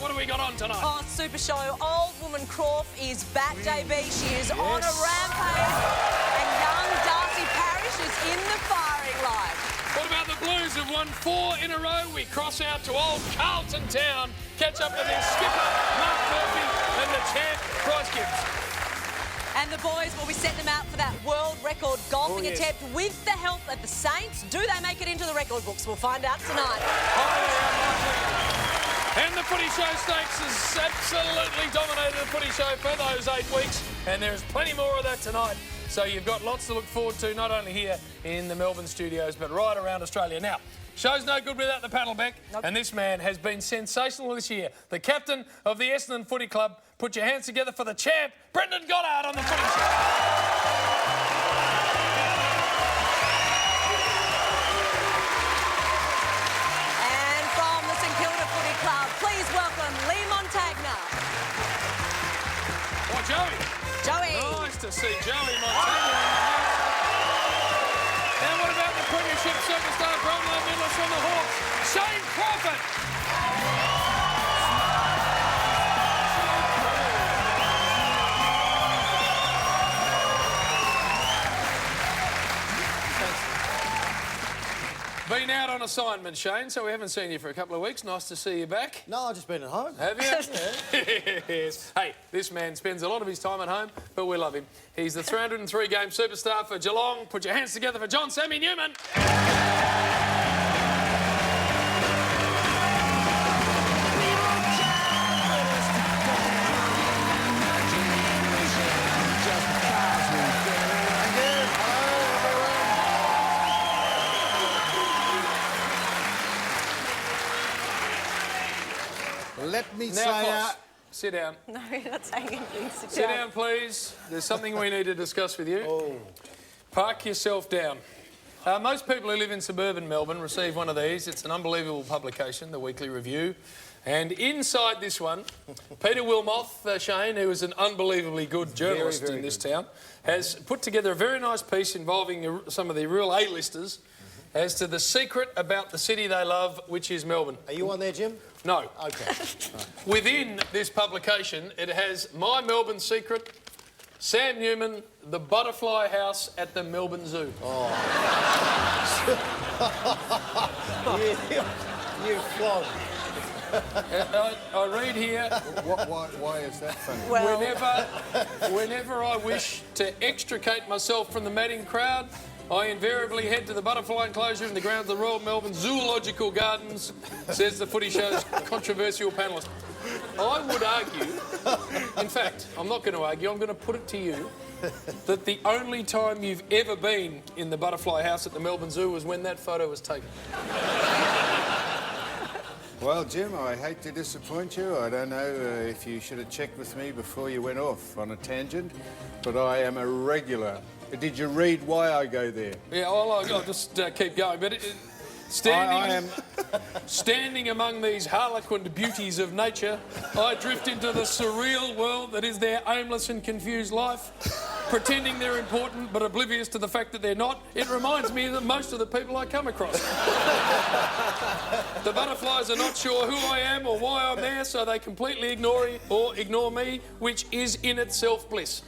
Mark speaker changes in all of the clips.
Speaker 1: what have we got on tonight?
Speaker 2: Oh, Super Show. Old Woman Croft is back, JB. She is on a rampage. And young Darcy Parish is in the firing line.
Speaker 1: What about the Blues who've won 4 in a row? We cross out to old Carlton Town, catch up with their skipper, Mark Murphy, and the champ, Bryce Gibbs.
Speaker 2: And the boys will be setting them out for that world record golfing attempt with the help of the Saints. Do they make it into the record books? We'll find out tonight.
Speaker 1: And the Footy Show Stakes has absolutely dominated the Footy Show for those 8 weeks. And there's plenty more of that tonight. So you've got lots to look forward to, not only here in the Melbourne studios, but right around Australia. Now, show's no good without the paddle, Beck.
Speaker 2: Nope.
Speaker 1: And this man has been sensational this year. The captain of the Essendon Footy Club. Put your hands together for the champ, Brendan Goddard on the Footy Show.
Speaker 2: And from the St Kilda Footy Club, please welcome Lee Montagna.
Speaker 1: Oh, Joey.
Speaker 2: Joey.
Speaker 1: Nice to see Joey Montagna. And what about the Premiership superstar, Brownlow medalist on the Hawks, Shane Crawford? Been out on assignment, Shane, so we haven't seen you for a couple of weeks. Nice to see you back.
Speaker 3: No, I've just been at home.
Speaker 1: Have you? Yes. Hey, this man spends a lot of his time at home, but we love him. He's the 303-game superstar for Geelong. Put your hands together for John Sammy Newman.
Speaker 3: Let me
Speaker 1: Now,
Speaker 3: say
Speaker 1: Foss, sit down.
Speaker 2: No, you're not saying anything.
Speaker 1: Sit down, please. There's something we need to discuss with you.
Speaker 3: Oh.
Speaker 1: Park yourself down. Most people who live in suburban Melbourne receive one of these. It's an unbelievable publication, the Weekly Review. And inside this one, Peter Wilmoth, Shane, who is an unbelievably good journalist in this town, has put together a very nice piece involving some of the real A-listers as to the secret about the city they love, which is Melbourne.
Speaker 3: Are you on there, Jim?
Speaker 1: No.
Speaker 3: Okay.
Speaker 1: Within this publication, it has my Melbourne secret, Sam Newman, the butterfly house at the Melbourne Zoo.
Speaker 3: Oh. you flog.
Speaker 1: I read here...
Speaker 3: Why is that funny?
Speaker 2: Well,
Speaker 1: Whenever I wish to extricate myself from the madding crowd, I invariably head to the butterfly enclosure in the grounds of the Royal Melbourne Zoological Gardens, says the Footy Show's controversial panellist. I would argue, in fact, I'm not going to argue, I'm going to put it to you, that the only time you've ever been in the butterfly house at the Melbourne Zoo was when that photo was taken.
Speaker 4: Well, Jim, I hate to disappoint you. I don't know if you should have checked with me before you went off on a tangent, but I am a regular. Did you read why I go there?
Speaker 1: Yeah, I'll just keep going. But standing among these harlequined beauties of nature, I drift into the surreal world that is their aimless and confused life, pretending they're important but oblivious to the fact that they're not. It reminds me of most of the people I come across. The butterflies are not sure who I am or why I'm there, so they completely ignore me, which is in itself bliss.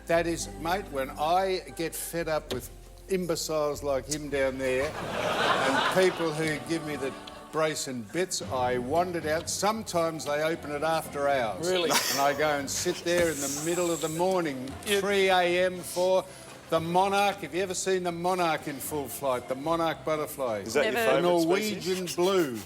Speaker 4: That is, mate, when I get fed up with imbeciles like him down there and people who give me the brace and bits, I wandered out. Sometimes they open it after hours.
Speaker 1: Really?
Speaker 4: And I go and sit there in the middle of the morning, 3 a.m. for the monarch. Have you ever seen the monarch in full flight? The monarch butterfly.
Speaker 5: Is that your
Speaker 4: The
Speaker 5: favourite
Speaker 4: Norwegian
Speaker 5: species?
Speaker 4: blue.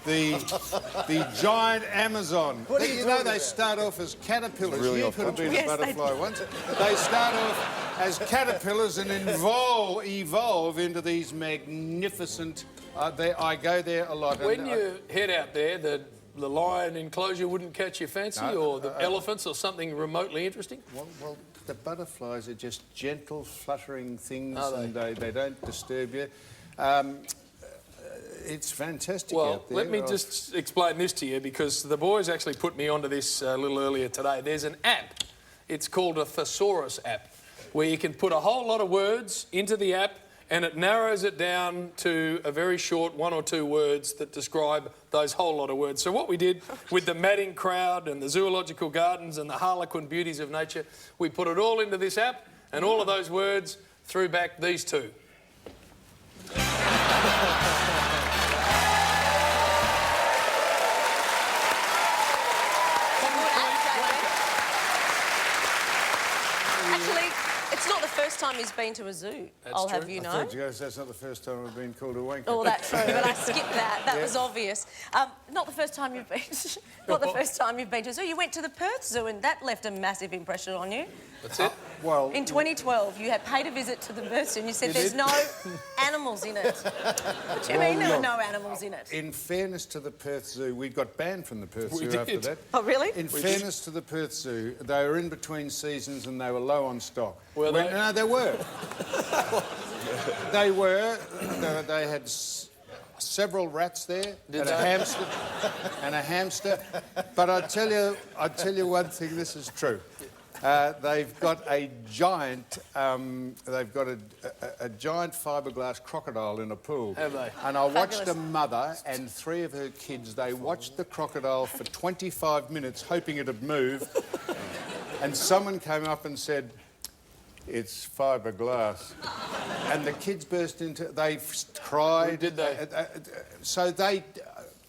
Speaker 4: The giant Amazon. You know they start off as caterpillars.
Speaker 5: Really
Speaker 4: You
Speaker 5: off
Speaker 4: could have been
Speaker 2: Yes,
Speaker 4: a butterfly once. They start off as caterpillars and evolve into these magnificent... I go there a lot.
Speaker 1: When you head out there, the lion enclosure wouldn't catch your fancy, or the elephants, or something remotely interesting?
Speaker 4: Well, the butterflies are just gentle, fluttering things,
Speaker 1: Are they?
Speaker 4: and they don't disturb you. It's fantastic
Speaker 1: Well,
Speaker 4: out there.
Speaker 1: let me just explain this to you, because the boys actually put me onto this a little earlier today. There's an app. It's called a Thesaurus app, where you can put a whole lot of words into the app and it narrows it down to a very short 1 or 2 words that describe those whole lot of words. So what we did with the madding crowd and the zoological gardens and the harlequin beauties of nature, we put it all into this app, and all of those words threw back these 2.
Speaker 2: Actually, it's not the first time he's been to a zoo, I'll have you
Speaker 4: I
Speaker 2: know.
Speaker 4: thought you guys, that's not the first time I've been called a wanker.
Speaker 2: Oh, that's true, but I skipped that. That was obvious. Not the first time you've been. Not the first time you've been to a zoo. You went to the Perth Zoo, and that left a massive impression on you.
Speaker 1: That's it.
Speaker 4: Well,
Speaker 2: In 2012, you had paid a visit to the Perth Zoo, and you said there's no animals in it. What do you mean there were no animals in it?
Speaker 4: in fairness to the Perth Zoo, we got banned from the Perth Zoo after
Speaker 1: did.
Speaker 4: that.
Speaker 2: Oh, really?
Speaker 4: In fairness to the Perth Zoo, they were in between seasons and they were low on stock.
Speaker 1: Were they?
Speaker 4: No, they were. They were. They had several rats there and a hamster. And a hamster. But I tell you one thing. This is true. They've got a giant. They've got a giant fiberglass crocodile in a pool.
Speaker 1: Have they?
Speaker 4: And I watched
Speaker 2: Fabulous.
Speaker 4: a mother and 3 of her kids. They watched the crocodile for 25 minutes, hoping it'd move. And someone came up and said, "It's fiberglass." And the kids burst into. They cried.
Speaker 1: Did they?
Speaker 4: So they.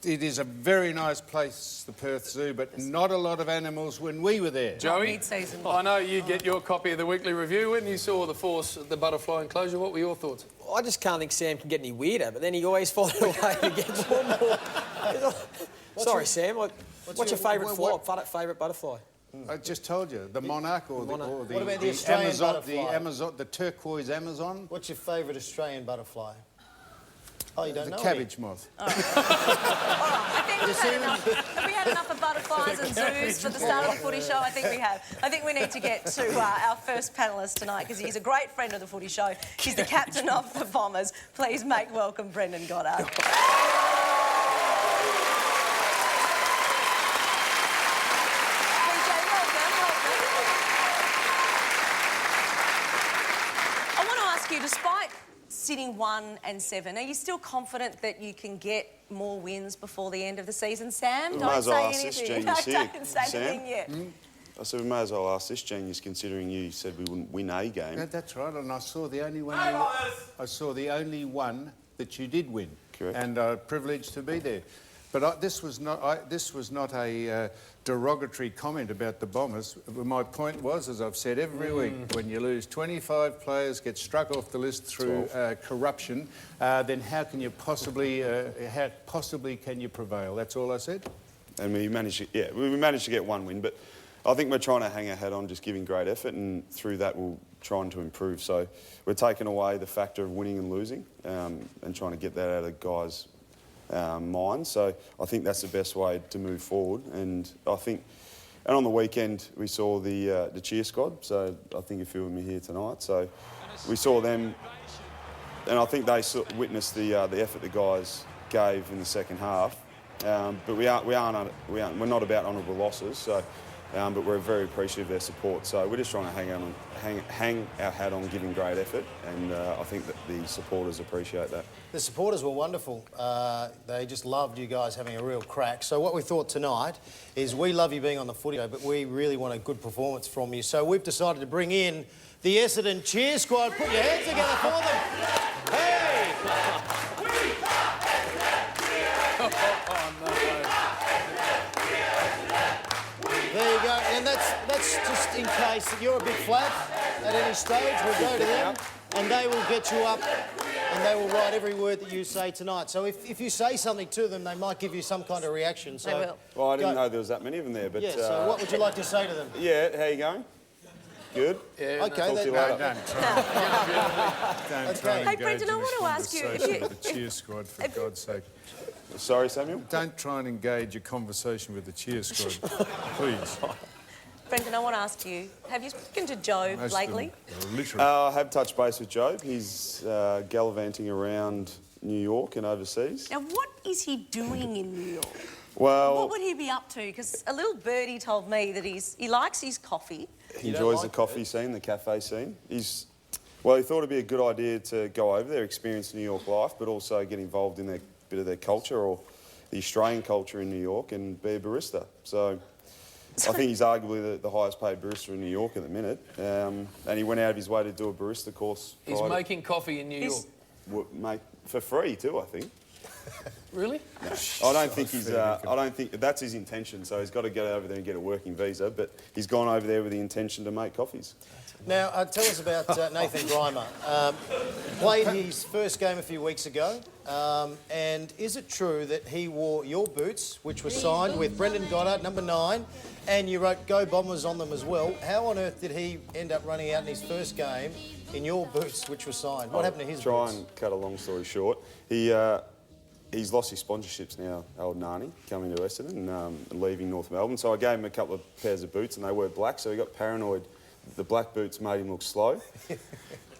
Speaker 4: It is a very nice place, the Perth Zoo, but not a lot of animals when we were there.
Speaker 1: Joey,
Speaker 2: Mid-season.
Speaker 1: I know you get your copy of the weekly review. When you saw the force at the butterfly enclosure, what were your thoughts?
Speaker 5: I just can't think Sam can get any weirder, but then he always finds a way to get more and more. Sorry, Sam. What's your favourite favourite butterfly?
Speaker 4: I just told you, the monarch or the
Speaker 3: What about the Australian
Speaker 4: Amazon,
Speaker 3: butterfly?
Speaker 4: the turquoise Amazon,
Speaker 3: What's your favourite Australian butterfly? Oh, you don't
Speaker 4: the
Speaker 3: know
Speaker 4: cabbage moth.
Speaker 2: I think we've had enough. Have we had enough of butterflies and zoos for the start of the footy show? I think we have. I think we need to get to our first panellist tonight because he's a great friend of the footy show. He's the captain of the Bombers. Please make welcome Brendan Goddard. I want to ask you, despite sitting 1 and 7, are you still confident that you can get more wins before the end of the season, Sam?
Speaker 6: Might as well
Speaker 2: say
Speaker 6: ask this
Speaker 2: anything.
Speaker 6: genius here,
Speaker 2: Don't say
Speaker 6: Sam.
Speaker 2: anything yet.
Speaker 6: I said we may as well ask this genius, considering you said we wouldn't win a game.
Speaker 4: Yeah, that's right, and I saw the only one. I saw the only one that you did win.
Speaker 6: Correct.
Speaker 4: And privileged to be there. But this was not a derogatory comment about the Bombers. My point was, as I've said every week, when you lose 25 players, get struck off the list through corruption, then how can you possibly can you prevail? That's all I said.
Speaker 6: And we managed to get 1 win, but I think we're trying to hang our hat on just giving great effort, and through that we're trying to improve. So we're taking away the factor of winning and losing, and trying to get that out of the guys' minds. So I think that's the best way to move forward. And on the weekend we saw the cheer squad. So I think a few of them are here tonight. So we saw them, and I think they witnessed the effort the guys gave in the second half. But we're not about honourable losses. So. But we're very appreciative of their support. So we're just trying to hang our hat on giving great effort, and I think that the supporters appreciate that.
Speaker 3: The supporters were wonderful. They just loved you guys having a real crack. So what we thought tonight is we love you being on the footy show, but we really want a good performance from you. So we've decided to bring in the Essendon cheer squad. Put your hands together for them. Hey! There you go, and that's just in case that you're a bit flat at any stage. We'll go to them, and they will get you up, and they will write every word that you say tonight. So if you say something to them, they might give you some kind of reaction. So
Speaker 2: They will.
Speaker 6: Well, I didn't know there was that many of them there, but
Speaker 3: yeah. So what would you like to say to them?
Speaker 6: yeah, how you going? Good.
Speaker 3: Okay.
Speaker 6: Talk to you
Speaker 3: then-
Speaker 6: later.
Speaker 4: Don't try and
Speaker 2: Hey,
Speaker 4: engage
Speaker 2: Brendan, I
Speaker 4: in a
Speaker 2: want to ask you, if
Speaker 4: conversation
Speaker 2: you-
Speaker 4: with the cheer squad, for God's sake.
Speaker 6: Sorry, Samuel.
Speaker 4: Don't try and engage a conversation with the cheer squad, please.
Speaker 2: Brendan, I want to ask you, have you spoken to Joe
Speaker 4: Most of
Speaker 2: lately?
Speaker 4: them are literally.
Speaker 6: I have touched base with Joe. He's gallivanting around New York and overseas.
Speaker 2: Now, what is he doing in New York?
Speaker 6: Well,
Speaker 2: What would he be up to? Because a little birdie told me that he likes his coffee.
Speaker 6: he enjoys the coffee scene, the cafe scene. Well, he thought it'd be a good idea to go over there, experience New York life, but also get involved in a bit of their culture or the Australian culture in New York and be a barista. So I think he's arguably the highest paid barista in New York at the minute. And he went out of his way to do a barista course.
Speaker 1: He's making coffee in New York.
Speaker 6: Mate, for free too, I think.
Speaker 1: Really?
Speaker 6: No, I don't think he's. I don't think that's his intention. So he's got to get over there and get a working visa. But he's gone over there with the intention to make coffees.
Speaker 3: Now, tell us about Nathan Grimer. Played his first game a few weeks ago. And is it true that he wore your boots, which were signed with Brendan Goddard, number 9, and you wrote "Go Bombers" on them as well? How on earth did he end up running out in his first game in your boots, which were signed? What happened to his boots?
Speaker 6: Try and cut a long story short. He's lost his sponsorships now, old Nani, coming to Essendon and leaving North Melbourne. So I gave him a couple of pairs of boots and they were black, so he got paranoid. The black boots made him look slow.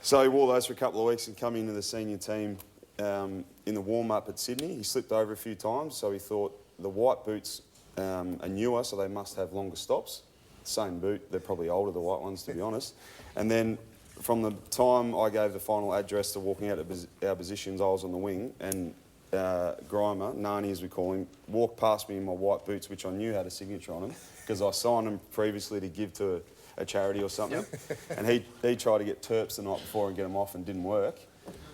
Speaker 6: So he wore those for a couple of weeks and come into the senior team in the warm-up at Sydney. He slipped over a few times, so he thought the white boots are newer, so they must have longer stops. Same boot, they're probably older, the white ones, to be honest. And then from the time I gave the final address to walking out of our positions, I was on the wing, and Grimer, Nani as we call him, walked past me in my white boots, which I knew had a signature on them, because I signed them previously to give to a charity or something. Yep. And he tried to get terps the night before and get them off and didn't work.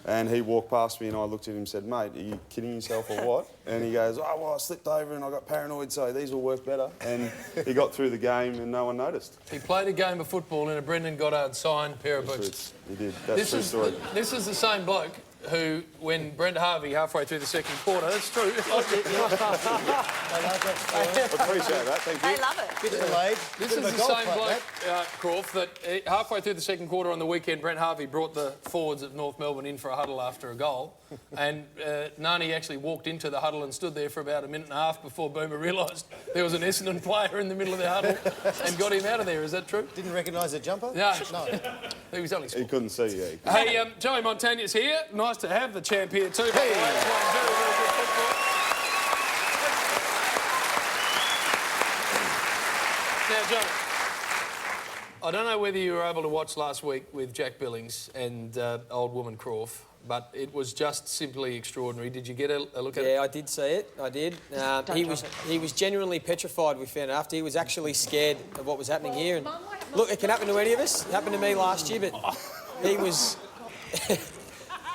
Speaker 6: And he walked past me and I looked at him and said, "Mate, are you kidding yourself or what?" And he goes, "Oh, well, I slipped over and I got paranoid, so these will work better." And he got through the game and no one noticed.
Speaker 1: He played a game of football in a Brendan Goddard signed pair of boots.
Speaker 6: He did. That's true story.
Speaker 1: This is the same bloke who, when Brent Harvey, halfway through the second quarter, that's true.
Speaker 6: I appreciate that, thank you.
Speaker 2: They love it.
Speaker 3: Bit delayed.
Speaker 1: This is the same bloke, Croft, that halfway through the second quarter on the weekend, Brent Harvey brought the forwards of North Melbourne in for a huddle after a goal. And Nani actually walked into the huddle and stood there for about a minute and a half before Boomer realised there was an Essendon player in the middle of the huddle and got him out of there. Is that true?
Speaker 3: Didn't recognise the jumper?
Speaker 1: No.
Speaker 3: No.
Speaker 1: He was only small.
Speaker 6: He couldn't see, yeah.
Speaker 1: Hey, Joey Montagna's here. Nice to have the champ here too. Hey. Very, very good football. Now, Joey, I don't know whether you were able to watch last week with Jack Billings and old woman Croft, but it was just simply extraordinary. Did you get a look at it?
Speaker 5: Yeah, I did see it. I did. He was genuinely petrified, we found after. He was actually scared of what was happening here. And look, it can happen to any of us. It happened to me last year, but he was...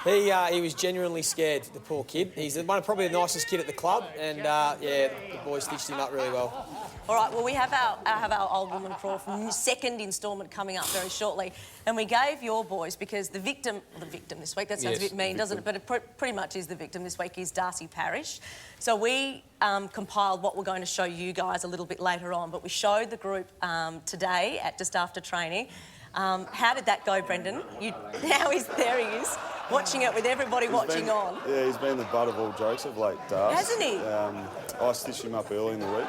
Speaker 5: He was genuinely scared, the poor kid. He's probably the nicest kid at the club, and yeah, the boys stitched him up really well.
Speaker 2: All right, well, we have our old woman Croft second instalment coming up very shortly, and we gave your boys, because the victim this week, that sounds a bit mean, doesn't it? But it pretty much is the victim this week, is Darcy Parish. So we compiled what we're going to show you guys a little bit later on, but we showed the group today at just after training. How did that go, Brendan? There he is, watching it with everybody watching on.
Speaker 6: Yeah, he's been the butt of all jokes of late, Darcy.
Speaker 2: Hasn't he?
Speaker 6: I stitched him up early in the week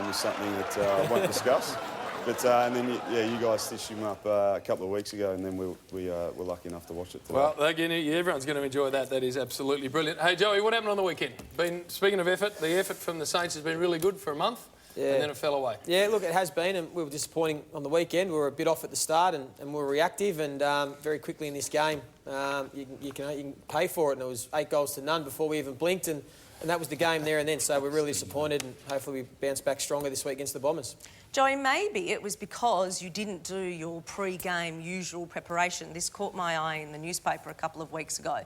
Speaker 6: with something that I won't discuss. But and then you guys stitched him up a couple of weeks ago, and then we were lucky enough to watch it today.
Speaker 1: Well, again, everyone's going to enjoy that. That is absolutely brilliant. Hey, Joey, what happened on the weekend? Speaking of effort, the effort from the Saints has been really good for a month. Yeah. And then it fell away.
Speaker 5: Yeah, look, it has been, and we were disappointing on the weekend. We were a bit off at the start, and we were reactive, and very quickly in this game, you can pay for it, and it was 8 goals to none before we even blinked, and that was the game there and then. So we're really disappointed, and hopefully we bounce back stronger this week against the Bombers.
Speaker 2: Joey, maybe it was because you didn't do your pre-game usual preparation. This caught my eye in the newspaper a couple of weeks ago.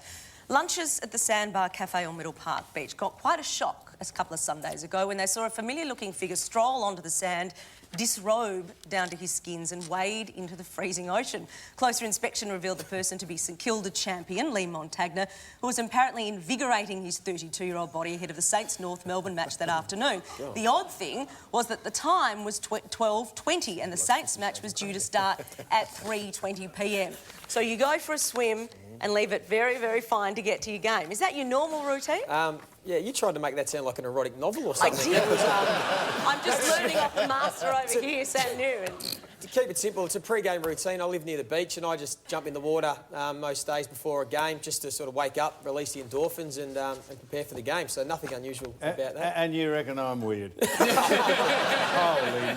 Speaker 2: Lunches at the Sandbar Cafe on Middle Park Beach got quite a shock a couple of Sundays ago when they saw a familiar-looking figure stroll onto the sand, disrobe down to his skins and wade into the freezing ocean. Closer inspection revealed the person to be St Kilda champion, Lee Montagna, who was apparently invigorating his 32-year-old body ahead of the Saints North Melbourne match that afternoon. The odd thing was that the time was 12:20 and the Saints match was due to start at 3:20 p.m. So you go for a swim and leave it very, very fine to get to your game. Is that your normal routine?
Speaker 5: Yeah, you tried to make that sound like an erotic novel or something.
Speaker 2: I did. I'm just learning off the master over here, Sam New.
Speaker 5: To keep it simple, it's a pre-game routine. I live near the beach and I just jump in the water most days before a game just to sort of wake up, release the endorphins and prepare for the game. So nothing unusual about that.
Speaker 4: And you reckon I'm weird? Holy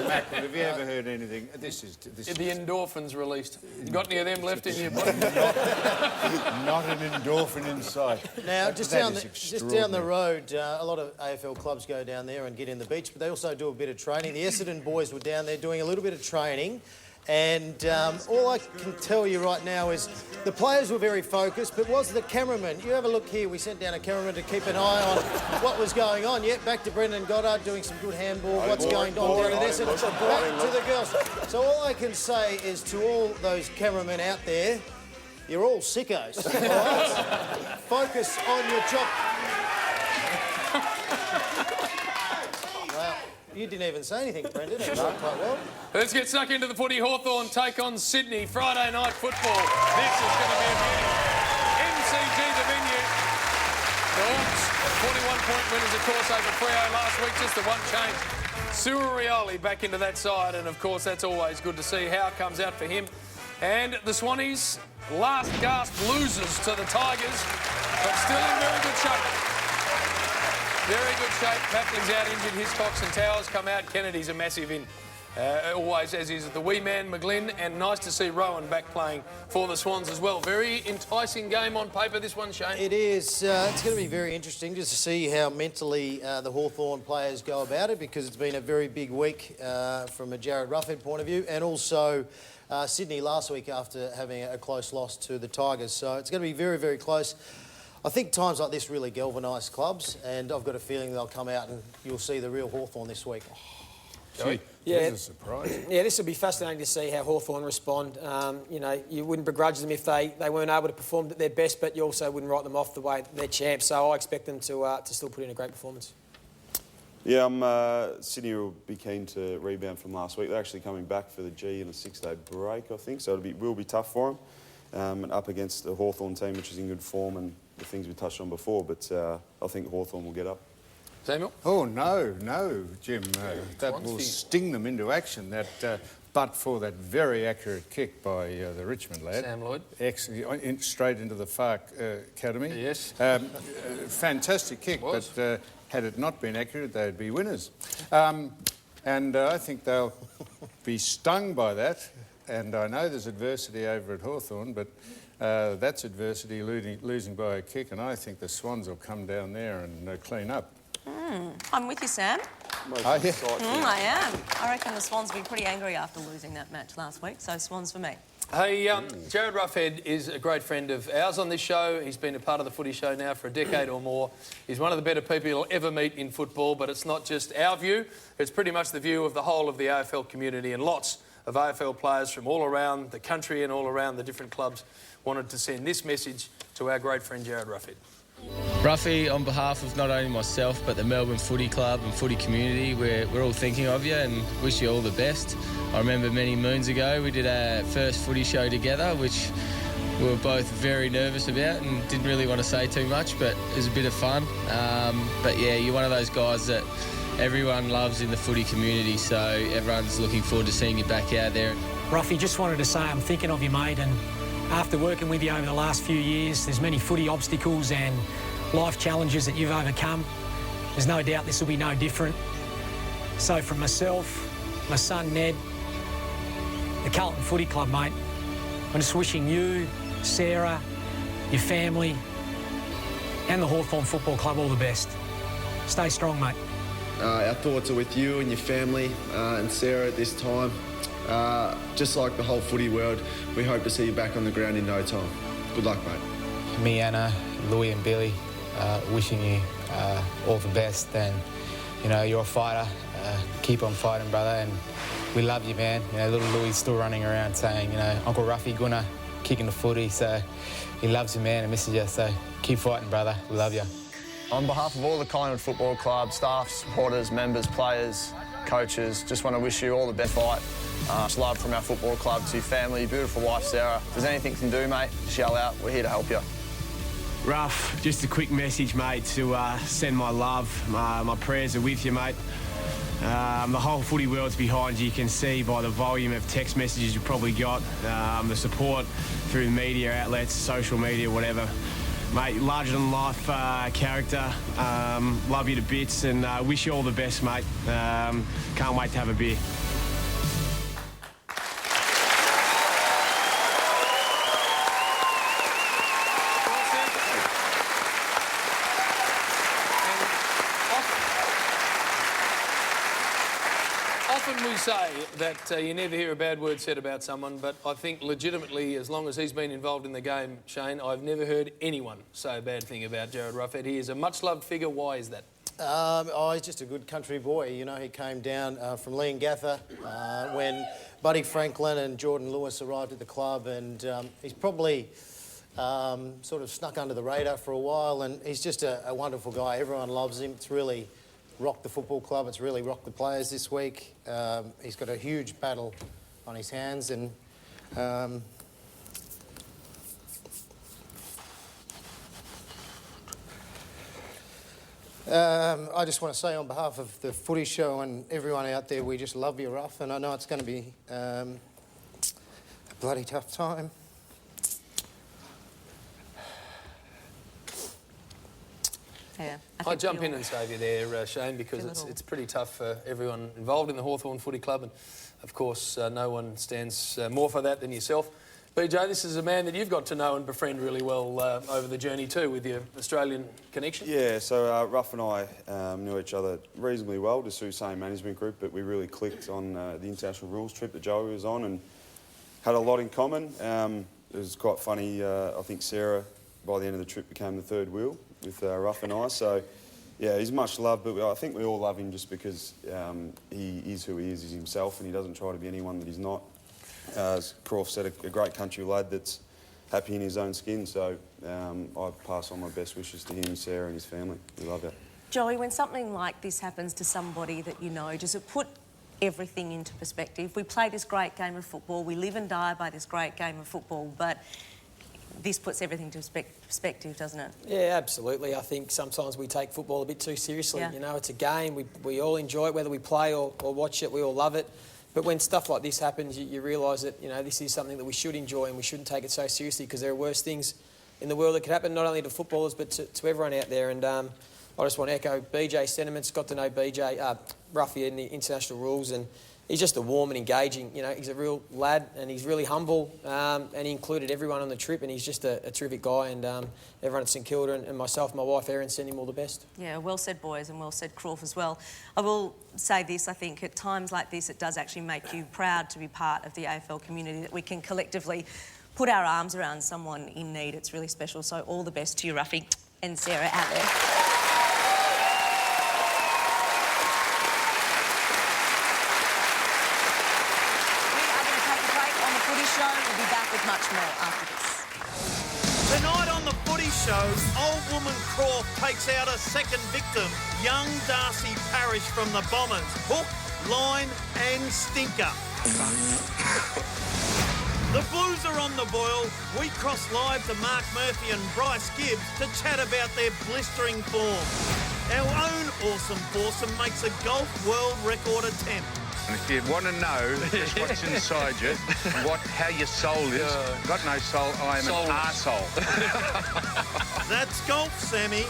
Speaker 4: mackerel, have you ever heard anything? This is
Speaker 1: The endorphins released. You got any of them left in your body?
Speaker 4: not an endorphin in sight.
Speaker 3: Now, just down the road, a lot of AFL clubs go down there and get in the beach, but they also do a bit of training. The Essendon boys were down there doing a little bit of training, and all I can tell you right now is the players were very focused, but was the cameraman. You have a look here. We sent down a cameraman to keep an eye on what was going on. Yep, back to Brendan Goddard doing some good handball. What's going on down at Essendon? Back to the girls. So all I can say is to all those cameramen out there, you're all sickos. All right? Focus on your job. Well, you didn't even say anything, Brendan. It was quite well.
Speaker 1: Let's get stuck into the footy. Hawthorn take on Sydney. Friday night football. This is going to be a beauty. MCG, the venue. The Hawks, 41-point winners, of course, over Freo last week. Just the one change. Suarioli back into that side. And, of course, that's always good to see how it comes out for him. And the Swannies, last gasp losers to the Tigers, but still in very good shape. Very good shape. Papley's out injured. Hiscox and Towers come out. Kennedy's a massive in. Always, as is the wee man, McGlynn. And nice to see Rowan back playing for the Swans as well. Very enticing game on paper, this one, Shane.
Speaker 3: It is. It's going to be very interesting just to see how mentally the Hawthorn players go about it, because it's been a very big week from a Jared Ruffhead point of view, and also Sydney last week after having a close loss to the Tigers. So it's going to be very, very close. I think times like this really galvanise clubs, and I've got a feeling they'll come out and you'll see the real Hawthorn this week.
Speaker 4: Gee,
Speaker 5: yeah,
Speaker 4: that's a surprise.
Speaker 5: Yeah, this will be fascinating to see how Hawthorn respond. You know, you wouldn't begrudge them if they weren't able to perform at their best, but you also wouldn't write them off the way they're champs. So I expect them to still put in a great performance.
Speaker 6: Yeah, Sydney will be keen to rebound from last week. They're actually coming back for the G in a 6-day break, I think, so it will be tough for them. And up against the Hawthorn team, which is in good form, and the things we touched on before, but I think Hawthorn will get up.
Speaker 1: Samuel?
Speaker 4: Oh, no, Jim. That will sting them into action, but for that very accurate kick by the Richmond lad.
Speaker 1: Sam Lloyd.
Speaker 4: Straight into the Fark Academy.
Speaker 1: Yes.
Speaker 4: Fantastic kick, but had it not been accurate, they'd be winners. And I think they'll be stung by that. And I know there's adversity over at Hawthorn, but that's adversity losing by a kick, and I think the Swans will come down there and clean up.
Speaker 2: I'm with you, Sam.
Speaker 4: I
Speaker 2: am. I reckon the Swans will be pretty angry after losing that match last week, so Swans for me.
Speaker 1: Hey, Jared Ruffhead is a great friend of ours on this show. He's been a part of the footy show now for a decade or more. He's one of the better people you'll ever meet in football, but it's not just our view. It's pretty much the view of the whole of the AFL community, and lots of AFL players from all around the country and all around the different clubs wanted to send this message to our great friend Jared Ruffhead.
Speaker 7: Ruffy, on behalf of not only myself but the Melbourne Footy Club and footy community, we're all thinking of you and wish you all the best. I remember many moons ago we did our first footy show together, which we were both very nervous about and didn't really want to say too much, but it was a bit of fun. But yeah, you're one of those guys that everyone loves in the footy community, so everyone's looking forward to seeing you back out there.
Speaker 8: Ruffy, just wanted to say I'm thinking of you, mate, and after working with you over the last few years, there's many footy obstacles and life challenges that you've overcome. There's no doubt this will be no different. So from myself, my son Ned, the Carlton Footy Club, mate, I'm just wishing you, Sarah, your family and the Hawthorn Football Club all the best. Stay strong, mate.
Speaker 9: Our thoughts are with you and your family and Sarah at this time. Just like the whole footy world, we hope to see you back on the ground in no time. Good luck, mate.
Speaker 10: Me, Anna, Louis and Billy, wishing you all the best. And, you know, you're a fighter. Keep on fighting, brother. And we love you, man. You know, little Louis still running around saying, you know, Uncle Ruffy Gunner kicking the footy. So he loves you, man, and misses you. So keep fighting, brother. We love you.
Speaker 11: On behalf of all the Collingwood Football Club, staff, supporters, members, players, coaches, just want to wish you all the best fight. Much love from our football club to your family, beautiful wife, Sarah. If there's anything you can do, mate, just yell out. We're here to help you.
Speaker 12: Ruff, just a quick message, mate, to send my love. My prayers are with you, mate. The whole footy world's behind you. You can see by the volume of text messages you probably got, the support through the media outlets, social media, whatever. Mate, larger-than-life character. Love you to bits and wish you all the best, mate. Can't wait to have a beer.
Speaker 1: Often we say that you never hear a bad word said about someone, but I think legitimately, as long as he's been involved in the game, Shane, I've never heard anyone say a bad thing about Jared Ruffhead. He is a much-loved figure. Why is that?
Speaker 3: He's just a good country boy. You know, he came down from Leongatha when Buddy Franklin and Jordan Lewis arrived at the club, and he's probably sort of snuck under the radar for a while, and he's just a wonderful guy. Everyone loves him. It's really rocked the football club. It's really rocked the players this week. He's got a huge battle on his hands, and I just want to say on behalf of the Footy Show and everyone out there, we just love you, Ruff, and I know it's going to be a bloody tough time.
Speaker 2: Yeah,
Speaker 1: I jump in and save you there, Shane, because it's pretty tough for everyone involved in the Hawthorn Footy Club, and of course no one stands more for that than yourself. BJ, this is a man that you've got to know and befriend really well over the journey too, with your Australian connection.
Speaker 6: Yeah, so Ruff and I knew each other reasonably well, just through the same management group, but we really clicked on the international rules trip that Joey was on and had a lot in common. It was quite funny. I think Sarah, by the end of the trip, became the third wheel with Ruff and I. So, yeah, he's much loved, but I think we all love him just because he is who he is, he's himself, and he doesn't try to be anyone that he's not. As Croft said, a great country lad that's happy in his own skin. So I pass on my best wishes to him, Sarah and his family. We love it.
Speaker 2: Joey, when something like this happens to somebody that you know, does it put everything into perspective? We play this great game of football, we live and die by this great game of football, but this puts everything into perspective, doesn't it?
Speaker 5: Yeah, absolutely. I think sometimes we take football a bit too seriously.
Speaker 2: Yeah.
Speaker 5: You know, it's a game. We all enjoy it, whether we play or watch it. We all love it. But when stuff like this happens, you realise that, you know, this is something that we should enjoy and we shouldn't take it so seriously, because there are worse things in the world that could happen, not only to footballers but to everyone out there. And I just want to echo BJ's sentiments. Got to know Ruffy in the international rules, and he's just a warm and engaging, you know, he's a real lad and he's really humble, and he included everyone on the trip, and he's just a terrific guy, and everyone at St Kilda and myself, my wife Erin, send him all the best.
Speaker 2: Yeah, well said, boys, and well said, Croft, as well. I will say this, I think at times like this, it does actually make you proud to be part of the AFL community, that we can collectively put our arms around someone in need. It's really special, so all the best to you, Ruffy and Sarah out there. With much more after this.
Speaker 13: Tonight on the Footy Show, old woman Croft takes out a second victim, young Darcy Parish from the Bombers. Hook, line and stinker. The Blues are on the boil. We cross live to Mark Murphy and Bryce Gibbs to chat about their blistering form. Our own awesome foursome makes a golf world record attempt.
Speaker 14: And if you want to know just what's inside you, how your soul is, got no soul, I am an arsehole.
Speaker 13: That's golf, Sammy.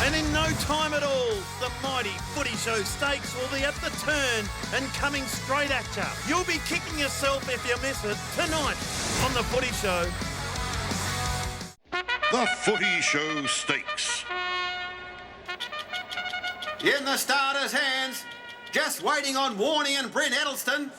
Speaker 13: And in no time at all, the mighty Footy Show Stakes will be at the turn and coming straight at you. You'll be kicking yourself if you miss it tonight on the Footy Show.
Speaker 15: The Footy Show Stakes.
Speaker 16: In the starters' hands, just waiting on Warney and Bryn Edelson.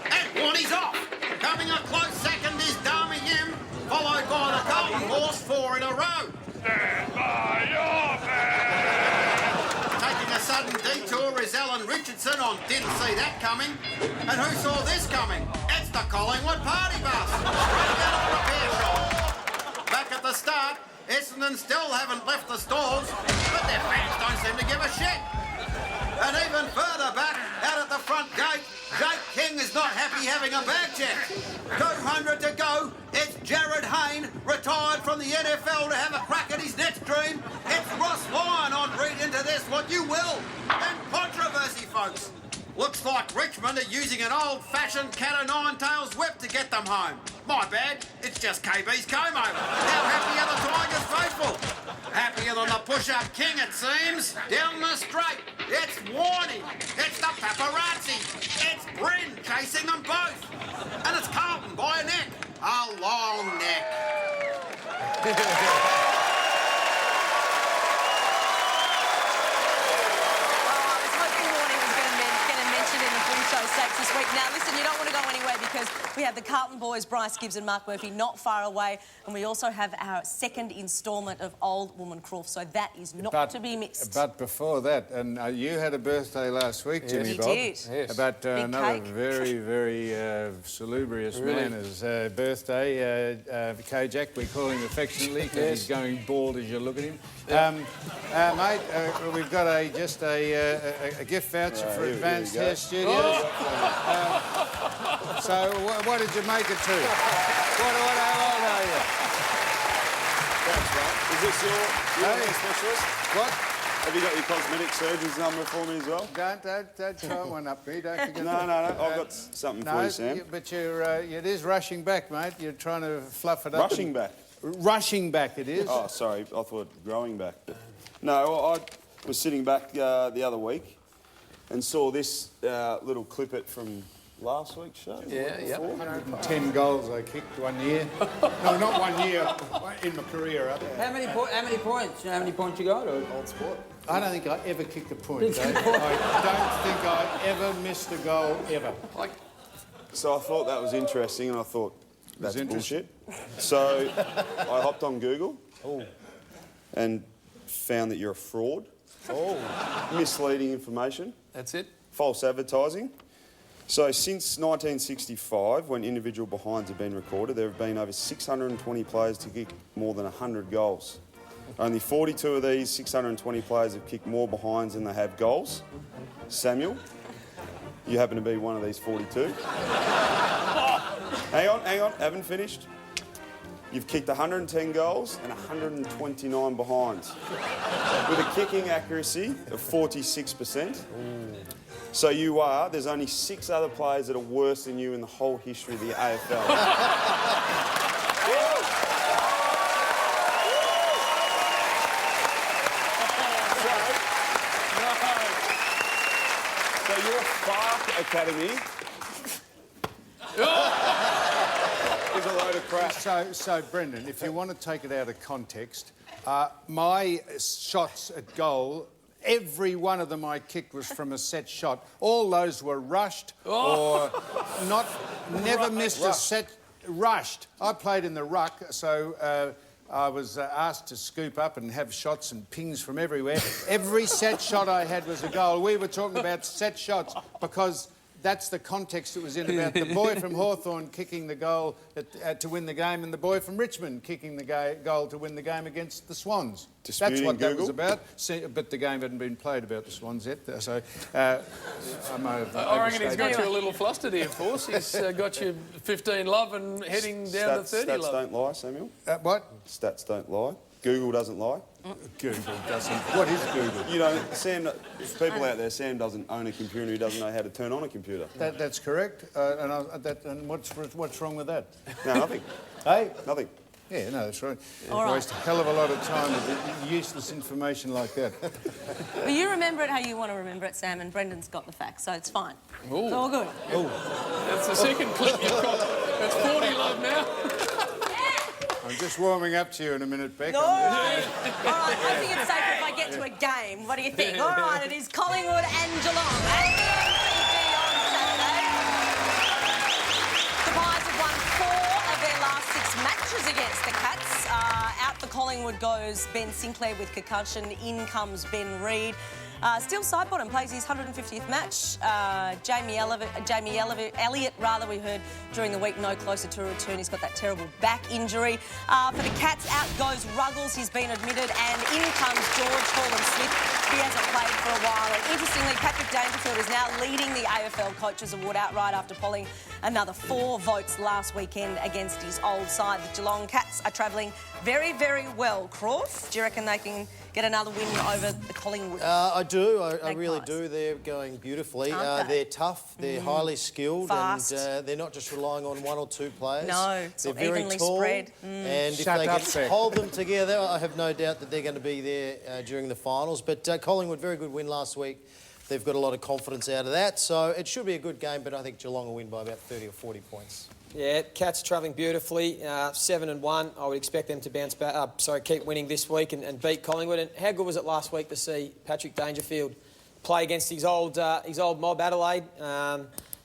Speaker 16: And Warney's off. Coming a close second is Dami Yim, followed by the Golden Horse, 4 in a row.
Speaker 15: Stand by your man.
Speaker 16: Taking a sudden detour is Alan Richardson on Didn't See That Coming. And who saw this coming? It's the Collingwood Party Bus. Straight out of the repair shop. Back at the start, Essendon still haven't left the stalls, but their fans don't seem to give a shit. And even further back, out at the front gate, Jake King is not happy having a bag check. 200 to go, it's Jared Hayne retired from the NFL to have a crack at his next dream. It's Ross Lyon on Read Into This What You Will. And controversy, folks. Looks like Richmond are using an old-fashioned cat-o'-nine-tails whip to get them home. My bad, it's just KB's comb over. How happy are the Tigers faithful? Happier than the push-up king, it seems. Down the straight, it's Warney, it's the paparazzi, it's Bryn chasing them both. And it's Carlton by a neck, a long neck.
Speaker 2: Stakes this week. Now, listen, you don't want to go anywhere because we have the Carlton boys, Bryce Gibbs and Mark Murphy, not far away, and we also have our second instalment of Old Woman Croft, so that is not to be missed.
Speaker 4: But before that, and you had a birthday last week, Jimmy Bob.
Speaker 2: Did.
Speaker 4: Yes. About another very, very salubrious man's birthday, Kojak, we call him affectionately because he's going bald as you look at him. Mate, we've got a gift voucher for Advanced Hair Studios. So what did you make it to? How old are you?
Speaker 6: That's right. Is this your hair specialist?
Speaker 4: What?
Speaker 6: Have you got your cosmetic surgeon's number for me as well?
Speaker 4: Don't try one up me, don't forget.
Speaker 6: No, I've got something for you, Sam.
Speaker 4: But it is rushing back, mate. You're trying to fluff it up.
Speaker 6: Rushing back?
Speaker 4: Rushing back it is.
Speaker 6: Oh, sorry, I thought growing back. But no, I was sitting back the other week and saw this little clippet from last week's show.
Speaker 4: Yeah. 110 goals I kicked 1 year. No, not 1 year, in my career.
Speaker 17: How many points? You know how many points you got? Old sport.
Speaker 4: I don't think I ever kicked a point, Dave. I don't think I ever missed a goal, ever.
Speaker 6: So I thought that was interesting, and I thought, that's bullshit. So I hopped on Google and found that you're a fraud. Misleading information.
Speaker 1: That's it.
Speaker 6: False advertising. So since 1965, when individual behinds have been recorded, there have been over 620 players to kick more than 100 goals. Only 42 of these 620 players have kicked more behinds than they have goals. Samuel, you happen to be one of these 42. Hang on, haven't finished. You've kicked 110 goals and 129 behinds with a kicking accuracy of 46%. So there's only 6 other players that are worse than you in the whole history of the AFL. So your Spark Academy is a load of crap.
Speaker 4: So, Brendan, if you want to take it out of context, my shots at goal, every one of them I kicked was from a set shot. All those were rushed or never missed a set. Rushed. I played in the ruck, so I was asked to scoop up and have shots and pings from everywhere. Every set shot I had was a goal. We were talking about set shots because that's the context it was in, about the boy from Hawthorn kicking the goal to win the game and the boy from Richmond kicking the goal to win the game against the Swans. That's what that was about. But the game hadn't been played about the Swans yet, so I might have
Speaker 1: I reckon he's got you a little flustered here, Force. He's got you 15 love and heading down to 30
Speaker 6: stats
Speaker 1: love.
Speaker 6: Don't lie, Samuel.
Speaker 4: What?
Speaker 6: Stats don't lie. Google doesn't lie.
Speaker 4: Google doesn't. What is Google?
Speaker 6: You know, Sam, people out there, Sam doesn't own a computer. He doesn't know how to turn on a computer.
Speaker 4: That's correct. And what's wrong with that?
Speaker 6: No, nothing.
Speaker 4: Hey?
Speaker 6: Nothing.
Speaker 4: Yeah, no, that's right.
Speaker 2: All right.
Speaker 4: Waste a hell of a lot of time with useless information like that.
Speaker 2: Well, you remember it how you want to remember it, Sam, and Brendan's got the facts, so it's fine. It's all good.
Speaker 1: That's the second clip you've got. That's 40 love now.
Speaker 4: I'm just warming up to you in a minute, Beck.
Speaker 2: No! All right, I think it's safer if I get to a game. What do you think? All right, it is Collingwood and Geelong. And the MCG on Saturday. The Pies have won 4 of their last 6 matches against the Cats. Out for Collingwood goes Ben Sinclair with concussion. In comes Ben Reid. Still side bottom, plays his 150th match. Jamie Elliott, we heard during the week, no closer to a return. He's got that terrible back injury. For the Cats, out goes Ruggles. He's been admitted. And in comes George Holland-Smith. He hasn't played for a while. And interestingly, Patrick Dangerfield is now leading the AFL Coaches Award outright after polling another 4 votes last weekend against his old side. The Geelong Cats are travelling very, very well. Croft, do you reckon they can get another win over the Collingwood?
Speaker 3: I do. I really do. They're going beautifully. They're tough. They're highly skilled.
Speaker 2: Fast.
Speaker 3: And they're not just relying on 1 or 2 players.
Speaker 2: No, it's
Speaker 3: they're
Speaker 2: not
Speaker 3: very
Speaker 2: evenly
Speaker 3: tall,
Speaker 2: spread.
Speaker 3: And if they can hold them together, I have no doubt that they're going to be there during the finals. But Collingwood, very good win last week. They've got a lot of confidence out of that. So it should be a good game, but I think Geelong will win by about 30 or 40 points.
Speaker 5: Yeah, Cats travelling beautifully, 7-1. I would expect them to bounce back. Keep winning this week and beat Collingwood. And how good was it last week to see Patrick Dangerfield play against his old mob, Adelaide?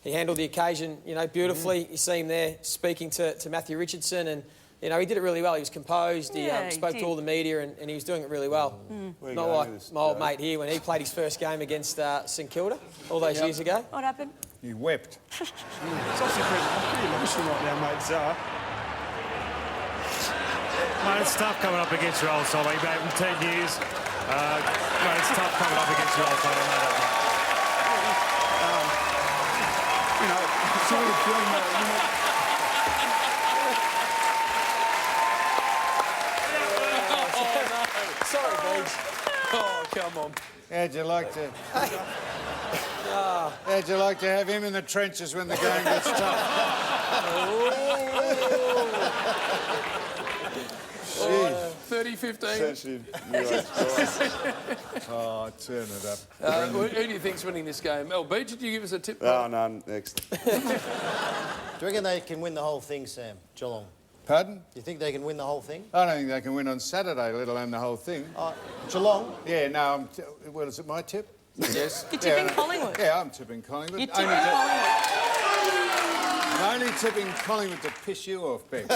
Speaker 5: He handled the occasion, beautifully. You see him there speaking to Matthew Richardson, and he did it really well. He was composed. He spoke to all the media, and he was doing it really well. Not like my old mate here when he played his first game against St Kilda all those years ago.
Speaker 2: What happened?
Speaker 4: You wept.
Speaker 12: It's obviously pretty emotional right now, mate. Mate, it's tough coming up against your old side. You've been in 10 years. Mate, it's tough coming up against your old side. I know that, mate. Sort of feeling that,
Speaker 5: Sorry, Beach.
Speaker 1: Oh, come on.
Speaker 4: How'd you like to... How'd you like to have him in the trenches when the game gets tough?
Speaker 1: 30-15.
Speaker 4: Oh, turn it up.
Speaker 1: Who do you think's winning this game? LB, did you give us a tip?
Speaker 6: Oh, no, next.
Speaker 3: Do you reckon they can win the whole thing, Sam? Geelong?
Speaker 4: Pardon?
Speaker 3: Do you think they can win the whole thing?
Speaker 4: I don't think they can win on Saturday, let alone the whole thing.
Speaker 3: Geelong?
Speaker 4: Yeah, no, well, is it my tip?
Speaker 1: Yes.
Speaker 2: You're tipping Collingwood?
Speaker 4: Yeah, I'm tipping Collingwood.
Speaker 2: You're tipping Collingwood?
Speaker 4: I'm only tipping Collingwood to piss you off, Beck.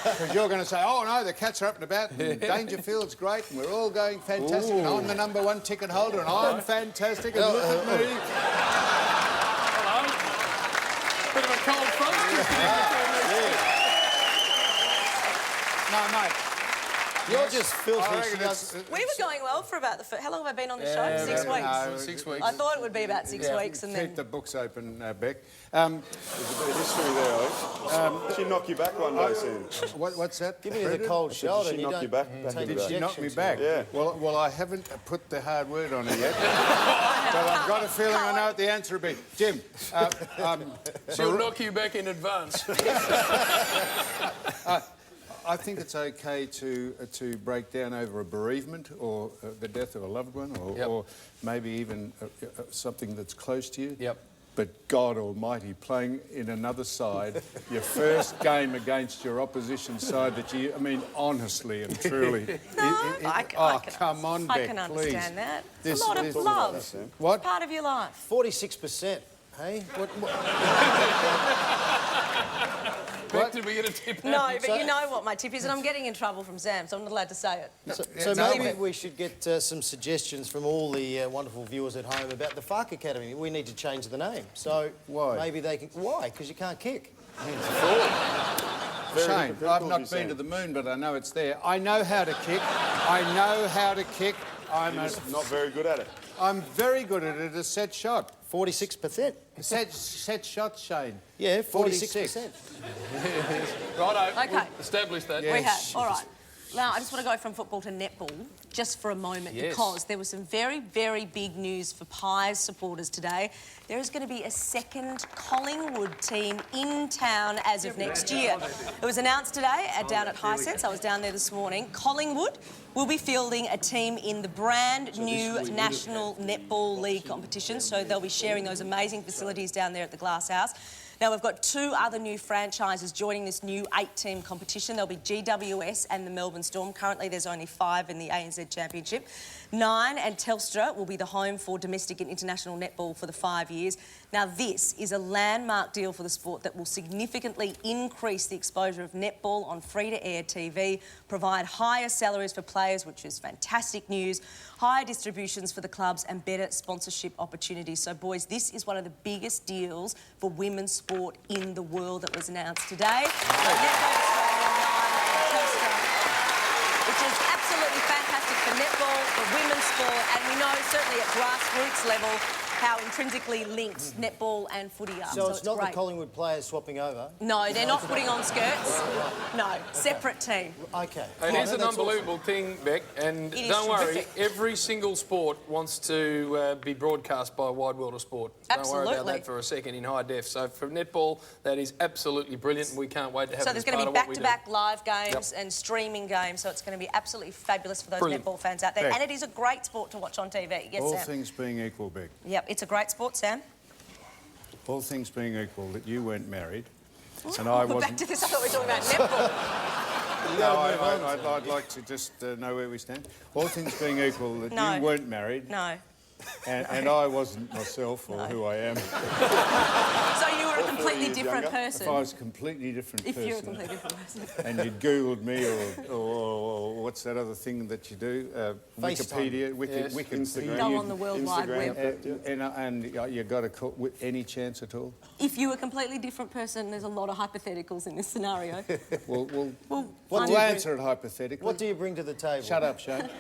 Speaker 4: Because you're going to say, oh, no, the Cats are up and about, and Dangerfield's great, and we're all going fantastic, and I'm the #1 ticket holder, and I'm fantastic, and look at me.
Speaker 1: Hello. Bit of a cold front.
Speaker 4: No, mate.
Speaker 3: You're just filthy.
Speaker 2: We were going well for about the... How long have I been on the show? 6 weeks?
Speaker 4: No,
Speaker 1: 6 weeks.
Speaker 2: I thought it would be about 6 weeks and then...
Speaker 4: Keep the books open, Beck.
Speaker 6: There's a bit of history there, Alex. She knocked you back one day, Sam.
Speaker 4: What's that?
Speaker 3: Give me the cold shoulder.
Speaker 6: Did she knock you back?
Speaker 4: Did she knock me back?
Speaker 6: Yeah.
Speaker 4: Well, I haven't put the hard word on her yet. But I've got a feeling I know what the answer will be. Jim,
Speaker 1: She'll knock you back in advance.
Speaker 4: I think it's okay to break down over a bereavement or the death of a loved one or maybe even something that's close to you.
Speaker 1: Yep.
Speaker 4: But God Almighty, playing in another side, your first game against your opposition side that you... I mean, honestly and truly... come on, Beck,
Speaker 2: I can understand that.
Speaker 4: This,
Speaker 2: a lot of love.
Speaker 4: What?
Speaker 2: It's part of your life.
Speaker 3: 46%. Hey?
Speaker 1: Beck, did we get a tip?
Speaker 2: No, but you know what my tip is, and I'm getting in trouble from Sam, so I'm not allowed to say it.
Speaker 3: So maybe we should get some suggestions from all the wonderful viewers at home about the FARC Academy. We need to change the name. So maybe they can... Why? Because you can't kick.
Speaker 4: Shane, I've not been to the moon, but I know it's there. I know how to kick. I'm
Speaker 6: not very good at it.
Speaker 4: I'm very good at it. A set shot.
Speaker 3: 46%.
Speaker 4: Set shot, Shane.
Speaker 3: Yeah, 46%.
Speaker 1: Righto.
Speaker 2: Okay.
Speaker 1: We've established that.
Speaker 2: We have. All right. Now, I just want to go from football to netball just for a moment because there was some very, very big news for Pies supporters today. There is going to be a second Collingwood team in town as of next year. It was announced today down at Hisense. I was down there this morning. Collingwood will be fielding a team in the brand new National Netball League competition, so they'll be sharing those amazing facilities down there at the Glass House. Now, we've got 2 other new franchises joining this new 8-team competition. There'll be GWS and the Melbourne Storm. Currently, there's only 5 in the ANZ Championship. Nine and Telstra will be the home for domestic and international netball for the 5 years. Now, this is a landmark deal for the sport that will significantly increase the exposure of netball on free-to-air TV, provide higher salaries for players, which is fantastic news, higher distributions for the clubs and better sponsorship opportunities. So, boys, this is one of the biggest deals for women's sport in the world that was announced today. Which is absolutely fantastic for netball, sport, and we know certainly at grassroots level how intrinsically linked netball and footy are.
Speaker 3: So it's not
Speaker 2: great.
Speaker 3: the Collingwood players swapping over?
Speaker 2: No, they're not putting on skirts. No, separate team.
Speaker 3: Okay.
Speaker 1: It is an unbelievable thing, Beck, and
Speaker 2: It is
Speaker 1: don't worry,
Speaker 2: terrific.
Speaker 1: every single sport wants to be broadcast by a wide world of sport. Don't worry about
Speaker 2: Absolutely.
Speaker 1: that for a second in high def. So for netball, that is absolutely brilliant, and we can't wait to have
Speaker 2: So
Speaker 1: it
Speaker 2: there's
Speaker 1: as
Speaker 2: going to
Speaker 1: part
Speaker 2: be
Speaker 1: of what we do.
Speaker 2: back-to-back live games and streaming games, so it's going to be absolutely fabulous for those
Speaker 1: Brilliant.
Speaker 2: netball fans out there.
Speaker 4: Beck.
Speaker 2: And it is a great sport to watch on TV. Yes,
Speaker 4: All
Speaker 2: Sam?
Speaker 4: things being equal, Beck.
Speaker 2: Yep, it's a great sport, Sam.
Speaker 4: All things being equal, that you weren't married, and I
Speaker 2: We're
Speaker 4: wasn't.
Speaker 2: back to this. I thought we were talking about netball.
Speaker 4: No, I'd like to just know where we stand. All things being equal, that
Speaker 2: No.
Speaker 4: you weren't married,
Speaker 2: No.
Speaker 4: and I wasn't myself or who I am.
Speaker 2: So you were a completely different
Speaker 4: If
Speaker 2: person.
Speaker 4: I was a completely different
Speaker 2: If
Speaker 4: person,
Speaker 2: you're a completely different person.
Speaker 4: and you'd Googled me, or what's that other thing that you do? Wikipedia, Wikipedia.
Speaker 2: Go on the World Wide Web.
Speaker 4: And you got to call with any chance at all?
Speaker 2: If you were a completely different person, there's a lot of hypotheticals in this scenario.
Speaker 4: We'll
Speaker 2: Well,
Speaker 4: answer it hypothetically.
Speaker 3: What do you bring to the table?
Speaker 4: Shut up, Shane.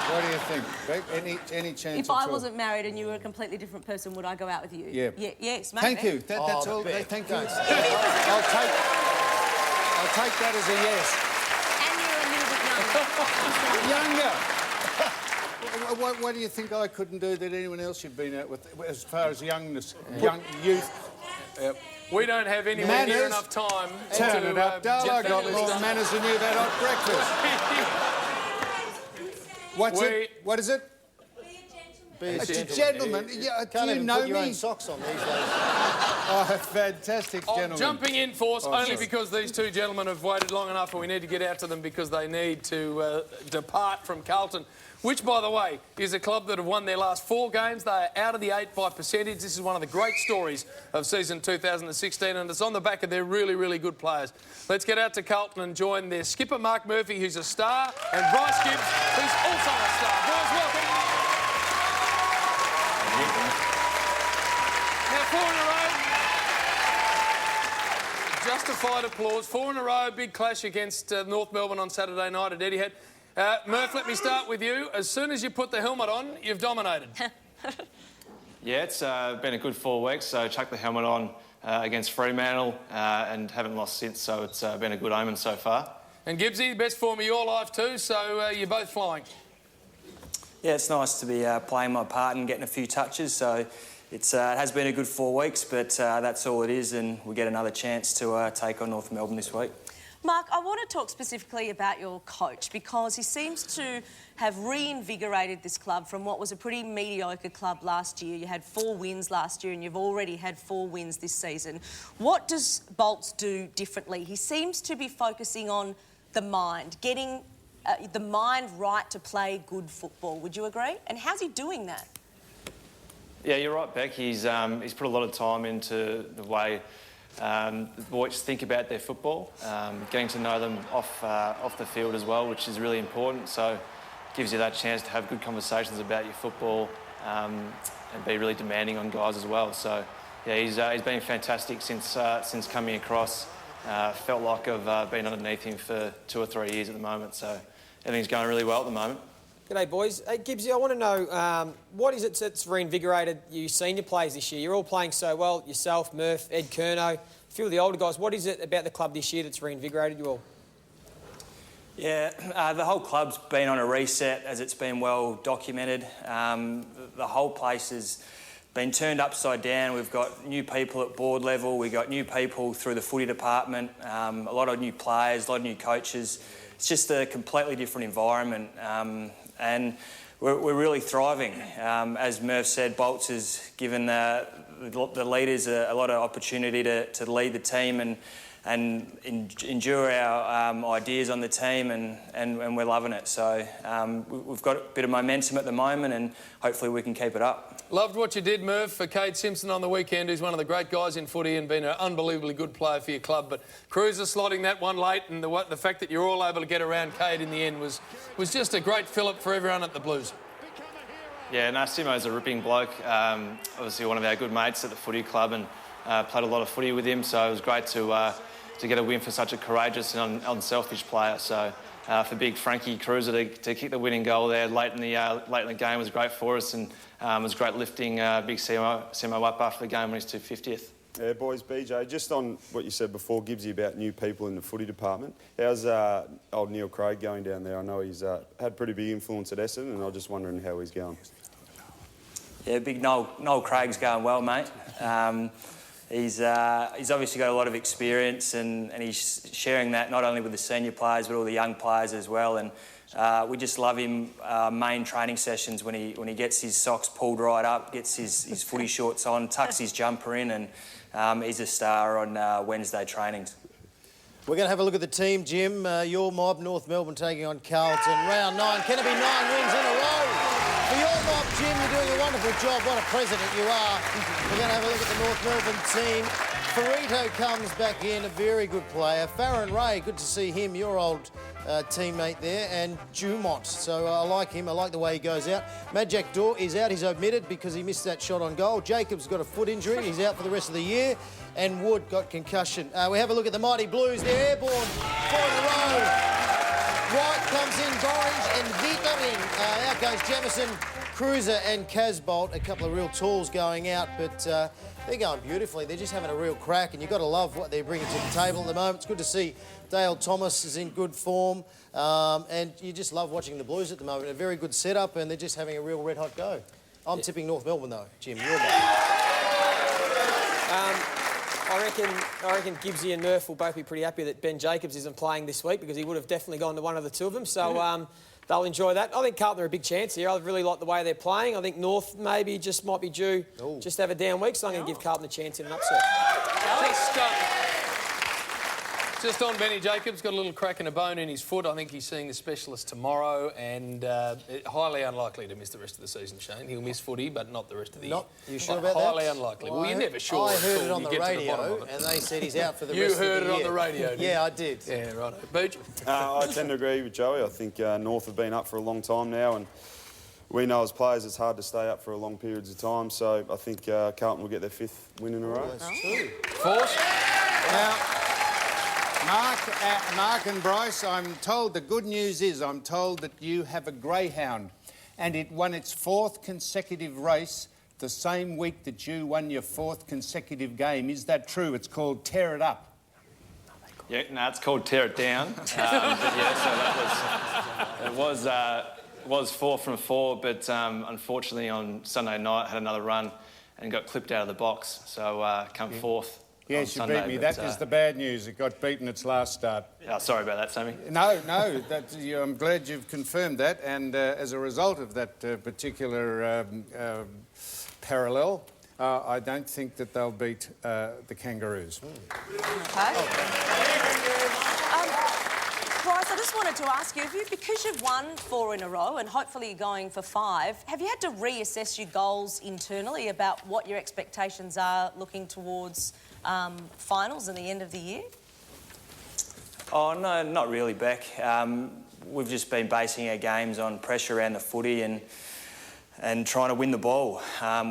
Speaker 4: What do you think, Beck? Any chance
Speaker 2: If
Speaker 4: at
Speaker 2: I
Speaker 4: all?
Speaker 2: wasn't married and you were a completely different person, would I go out with you?
Speaker 4: Yeah.
Speaker 2: Yes, maybe.
Speaker 4: Thank you. That's all.
Speaker 3: Beck,
Speaker 4: Thank you.
Speaker 3: don't say
Speaker 4: I'll take that as a yes.
Speaker 2: And you're a little bit younger.
Speaker 4: Younger. What do you think I couldn't do that anyone else you've been out with, as far as youngness, young youth?
Speaker 1: We don't have anywhere near
Speaker 4: Manners.
Speaker 1: enough time
Speaker 4: Turn
Speaker 1: to
Speaker 4: it up, Dale.
Speaker 1: get
Speaker 4: I
Speaker 1: that
Speaker 4: got
Speaker 1: list
Speaker 4: more
Speaker 1: done.
Speaker 4: manners than you've had hot breakfast. What's it? What is it?
Speaker 3: Be
Speaker 4: It's a gentleman. Yeah, do
Speaker 3: Can't
Speaker 4: you
Speaker 3: even
Speaker 4: know
Speaker 3: put your
Speaker 4: me?
Speaker 3: own socks on these days.
Speaker 4: Oh, fantastic gentleman.
Speaker 1: Jumping in force
Speaker 4: Oh,
Speaker 1: only
Speaker 4: sorry.
Speaker 1: because these two gentlemen have waited long enough and we need to get out to them because they need to depart from Carlton, which, by the way, is a club that have won their last 4 games. They are out of the 8 by percentage. This is one of the great stories of season 2016 and it's on the back of their really, really good players. Let's get out to Carlton and join their skipper, Mark Murphy, who's a star, and Bryce Gibbs, who's also a star. Boys, welcome. Now, 4 in a row. Justified applause. 4 in a row. Big clash against North Melbourne on Saturday night at Etihad. Murph, let me start with you. As soon as you put the helmet on, you've dominated.
Speaker 18: Yeah, it's been a good 4 weeks, so chucked the helmet on against Fremantle and haven't lost since, so it's been a good omen so far.
Speaker 1: And Gibbsy, best form of your life too, so you're both flying.
Speaker 19: Yeah, it's nice to be playing my part and getting a few touches, so it has been a good 4 weeks, but that's all it is, and we get another chance to take on North Melbourne this week.
Speaker 2: Mark, I want to talk specifically about your coach because he seems to have reinvigorated this club from what was a pretty mediocre club last year. You had 4 wins last year and you've already had 4 wins this season. What does Bolts do differently? He seems to be focusing on the mind, getting the mind right to play good football. Would you agree? And how's he doing that?
Speaker 18: Yeah, you're right, Beck. He's put a lot of time into the way the boys think about their football, getting to know them off the field as well, which is really important. So it gives you that chance to have good conversations about your football and be really demanding on guys as well. So yeah, he's been fantastic since coming across. Felt like I've been underneath him for 2 or 3 years at the moment. So everything's going really well at the moment.
Speaker 5: G'day, boys. Hey, Gibbsy, I want to know, what is it that's reinvigorated you senior players this year? You're all playing so well, yourself, Murph, Ed Curnow, a few of the older guys. What is it about the club this year that's reinvigorated you all?
Speaker 19: Yeah, the whole club's been on a reset, as it's been well documented. The whole place has been turned upside down. We've got new people at board level. We've got new people through the footy department, a lot of new players, a lot of new coaches. It's just a completely different environment. And we're really thriving. As Murph said, Bolts has given the leaders a lot of opportunity to lead the team and endure our ideas on the team, and we're loving it. So we've got a bit of momentum at the moment, and hopefully we can keep it up.
Speaker 1: Loved what you did, Murph, for Cade Simpson on the weekend, who's one of the great guys in footy and been an unbelievably good player for your club. But Cruiser slotting that one late, and the fact that you're all able to get around Cade in the end was just a great fill-up for everyone at the Blues.
Speaker 18: Yeah, no, Simo's a ripping bloke. Obviously one of our good mates at the footy club, and played a lot of footy with him, so it was great to get a win for such a courageous and unselfish player. So for big Frankie Cruiser to kick the winning goal there late in the game was great for us, and it was great lifting big Simo up after the game on his 250th.
Speaker 6: Yeah, boys, BJ, just on what you said before, Gibbsy, about new people in the footy department. How's old Neil Craig going down there? I know he's had pretty big influence at Essendon, and I'm just wondering how he's going.
Speaker 19: Yeah, big Noel Craig's going well, mate. He's obviously got a lot of experience, and he's sharing that not only with the senior players but all the young players as well. And we just love him main training sessions when he gets his socks pulled right up, gets his footy shorts on, tucks his jumper in, and he's a star on Wednesday trainings.
Speaker 3: We're going to have a look at the team, Jim. Your mob, North Melbourne, taking on Carlton. Round 9. Can it be 9 wins in a row? For your mob, Jim, you're doing a wonderful job. What a president you are. We're going to have a look at the North Melbourne team. Farito comes back in, a very good player. Farron Ray, good to see him, your old teammate there. And Dumont, so I like him. I like the way he goes out. Majak Dor is out. He's omitted because he missed that shot on goal. Jacobs got a foot injury. He's out for the rest of the year. And Wood got concussion. We have a look at the Mighty Blues. They're airborne 4 in a row. White comes in, Gorringe and Vita in. Out goes Jamison, Cruiser and Casbolt. A couple of real tools going out, but they're going beautifully. They're just having a real crack, and you've got to love what they're bringing to the table at the moment. It's good to see Dale Thomas is in good form, and you just love watching the Blues at the moment. A very good setup, and they're just having a real red-hot go. I'm tipping North Melbourne, though. Jim, you're
Speaker 5: I reckon Gibbsy and Murph will both be pretty happy that Ben Jacobs isn't playing this week, because he would have definitely gone to one of the two of them. So they'll enjoy that. I think Carlton are a big chance here. I really like the way they're playing. I think North maybe just might be due just to have a down week, so I'm going to give Carlton a chance in an upset.
Speaker 1: Just on Benny Jacobs, got a little crack in a bone in his foot. I think he's seeing the specialist tomorrow, and highly unlikely to miss the rest of the season, Shane. He'll miss footy, but not the rest of the year.
Speaker 3: You sure about that?
Speaker 1: Highly unlikely. Well, you're never sure.
Speaker 3: I heard it on the radio, and they said he's out for the rest of the year.
Speaker 1: You heard it on the radio, did you?
Speaker 3: Yeah, I did.
Speaker 1: Yeah, right. Beach?
Speaker 6: I tend to agree with Joey. I think North have been up for a long time now, and we know as players it's hard to stay up for a long periods of time, so I think Carlton will get their 5th win in a row.
Speaker 3: That's true.
Speaker 1: Force?
Speaker 4: Now, Mark and Bryce, I'm told the good news is I'm told that you have a greyhound, and it won its 4th consecutive race the same week that you won your 4th consecutive game. Is that true? It's called Tear It Up.
Speaker 18: Yeah, no, it's called Tear It Down. But yeah, so that was 4 from 4, but unfortunately on Sunday night had another run and got clipped out of the box. So come 4th.
Speaker 4: Yes, you beat me. That is the bad news. It got beaten its last start.
Speaker 18: Sorry about that, Sammy.
Speaker 4: No, I'm glad you've confirmed that. And as a result of that particular parallel, I don't think that they'll beat the Kangaroos.
Speaker 2: Bryce, I just wanted to ask you, because you've won 4 in a row and hopefully you're going for 5, have you had to reassess your goals internally about what your expectations are looking towards finals and the end of the year?
Speaker 19: Oh, no, not really, Beck. We've just been basing our games on pressure around the footy and trying to win the ball.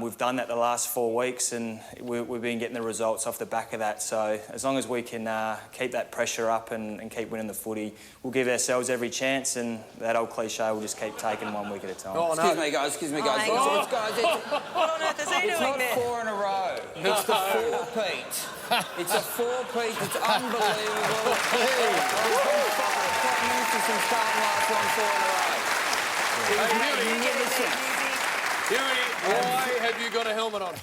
Speaker 19: We've done that the last 4 weeks, and we've been getting the results off the back of that. So as long as we can keep that pressure up and keep winning the footy, we'll give ourselves every chance, and that old cliche will just keep taking 1 week at a time.
Speaker 17: Oh, no. Excuse me, guys.
Speaker 2: What on earth is he doing there?
Speaker 17: It's not 4 in a row. It's the 4-peat. It's a 4-peat. It's unbelievable. Prime Minister since starting last one 4 in a row. It was magnificent.
Speaker 1: Why have you got a helmet on?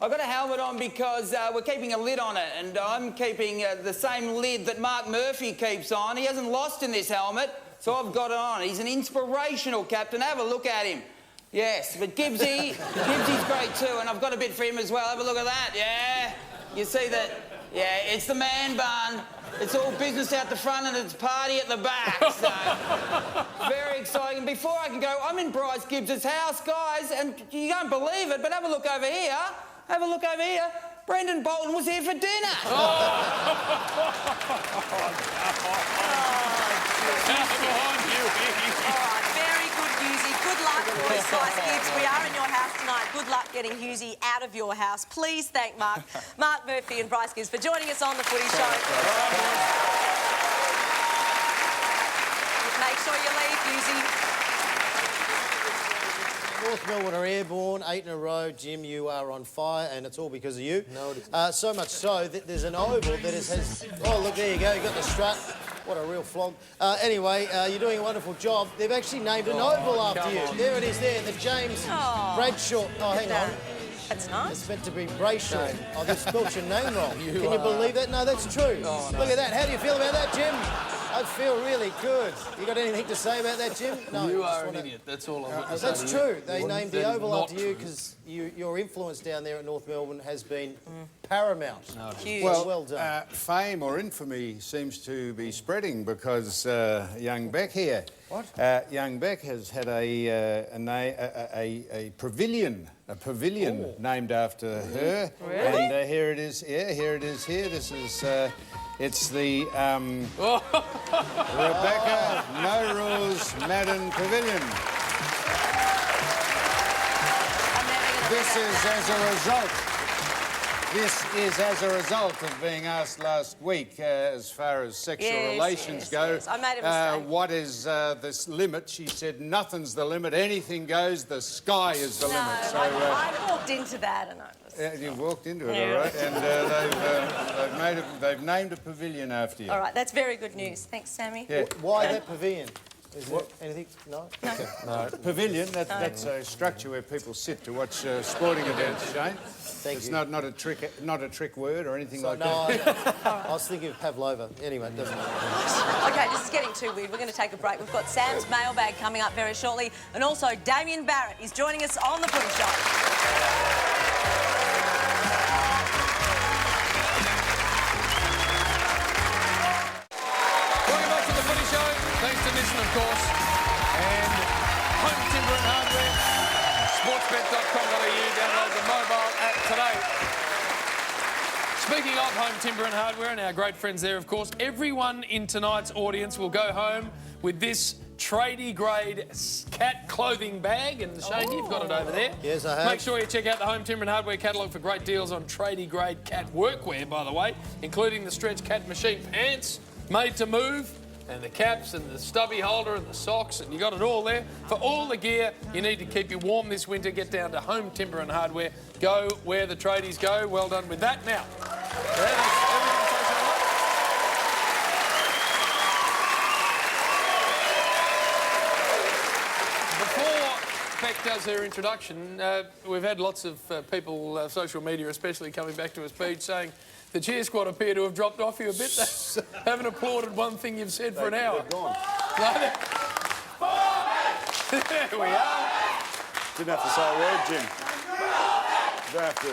Speaker 17: I've got a helmet on because we're keeping a lid on it, and I'm keeping the same lid that Mark Murphy keeps on. He hasn't lost in this helmet, so I've got it on. He's an inspirational captain. Have a look at him. Yes, but Gibbsy's great too, and I've got a bit for him as well. Have a look at that, yeah? You see that? Yeah, it's the man bun. It's all business out the front and it's party at the back, so very exciting. Before I can go, I'm in Bryce Gibbs' house, guys, and you don't believe it, but have a look over here. Have a look over here. Brendan Bolton was here for dinner.
Speaker 2: Very good, Husey. Good luck, boys. Bryce Gibbs, we are in your house tonight. Good luck getting Husey out of your house. Please thank Mark Murphy and Bryce Gibbs for joining us on The Footy Show. sure you leave, Husey.
Speaker 3: North Melbourne are airborne, 8 in a row. Jim, you are on fire, and it's all because of you.
Speaker 1: No, it isn't.
Speaker 3: So much so that there's an oval that has... Oh, look, there you go. You got the strut. What a real flog. Anyway, you're doing a wonderful job. They've actually named an oval after you. There it is there, the James Bradshaw. Oh, hang on.
Speaker 2: That's nice.
Speaker 3: It's meant to be Brayshaw. Oh, they spelled your name wrong. Can you
Speaker 1: are-
Speaker 3: believe that? No, that's true.
Speaker 1: Oh, no.
Speaker 3: Look at that. How do you feel about that, Jim? I feel really good. You got anything to say about that, Jim? No.
Speaker 1: You are an idiot. That's all I'm going to say.
Speaker 3: That's
Speaker 1: to you.
Speaker 3: true. They named the
Speaker 1: That is
Speaker 3: oval
Speaker 1: not
Speaker 3: after you
Speaker 1: true.
Speaker 3: because your influence down there at North Melbourne has been paramount.
Speaker 2: Huge.
Speaker 3: Well done.
Speaker 4: Fame or infamy seems to be spreading because young Beck here.
Speaker 3: What?
Speaker 4: Young Beck has had a pavilion named after her.
Speaker 2: Really?
Speaker 4: And here it is. Yeah, here it is. Here, this is. It's the Rebecca No Rules Madden Pavilion. This is as a result of being asked last week as far as sexual relations go.
Speaker 2: Yes. I made a mistake.
Speaker 4: What is this limit? She said, nothing's the limit. Anything goes. The sky is the limit. So,
Speaker 2: I walked into that and I was...
Speaker 4: you walked into it,
Speaker 2: Yeah.
Speaker 4: all right. And they've named a pavilion after you.
Speaker 2: All right, that's very good news. Thanks, Sammy.
Speaker 4: Yeah.
Speaker 3: Why that pavilion? Is there anything? No? Okay.
Speaker 4: No, pavilion, that's a structure where people sit to watch sporting events, Shane. It's not a trick word or anything like that.
Speaker 3: I was thinking of Pavlova. Anyway, it doesn't matter.
Speaker 2: Okay, this is getting too weird. We're going to take a break. We've got Sam's mailbag coming up very shortly, and also Damien Barrett is joining us on the Footy Show.
Speaker 1: Welcome back to the Footy Show. Thanks to Nissan, of course, and Home Timber and Hardware. Sportsbet.com.au. Download the mobile app today. Speaking of Home Timber and Hardware and our great friends there, of course, everyone in tonight's audience will go home with this tradie grade cat clothing bag. And Shane, you've got it over there.
Speaker 3: Yes, I have.
Speaker 1: Make sure you check out the Home Timber and Hardware catalogue for great deals on tradie grade cat workwear, by the way, including the stretch cat machine pants made to move, and the caps and the stubby holder and the socks, and you got it all there. For all the gear you need to keep you warm this winter, get down to Home Timber and Hardware. Go where the tradies go. Well done with that. Now, before Beck does her introduction, we've had lots of people, social media especially, coming back to a speech saying the cheer squad appear to have dropped off you a bit. They haven't applauded one thing you've said for an hour.
Speaker 6: Gone.
Speaker 1: There we are.
Speaker 6: Didn't have to say a word, Jim. Don't have to.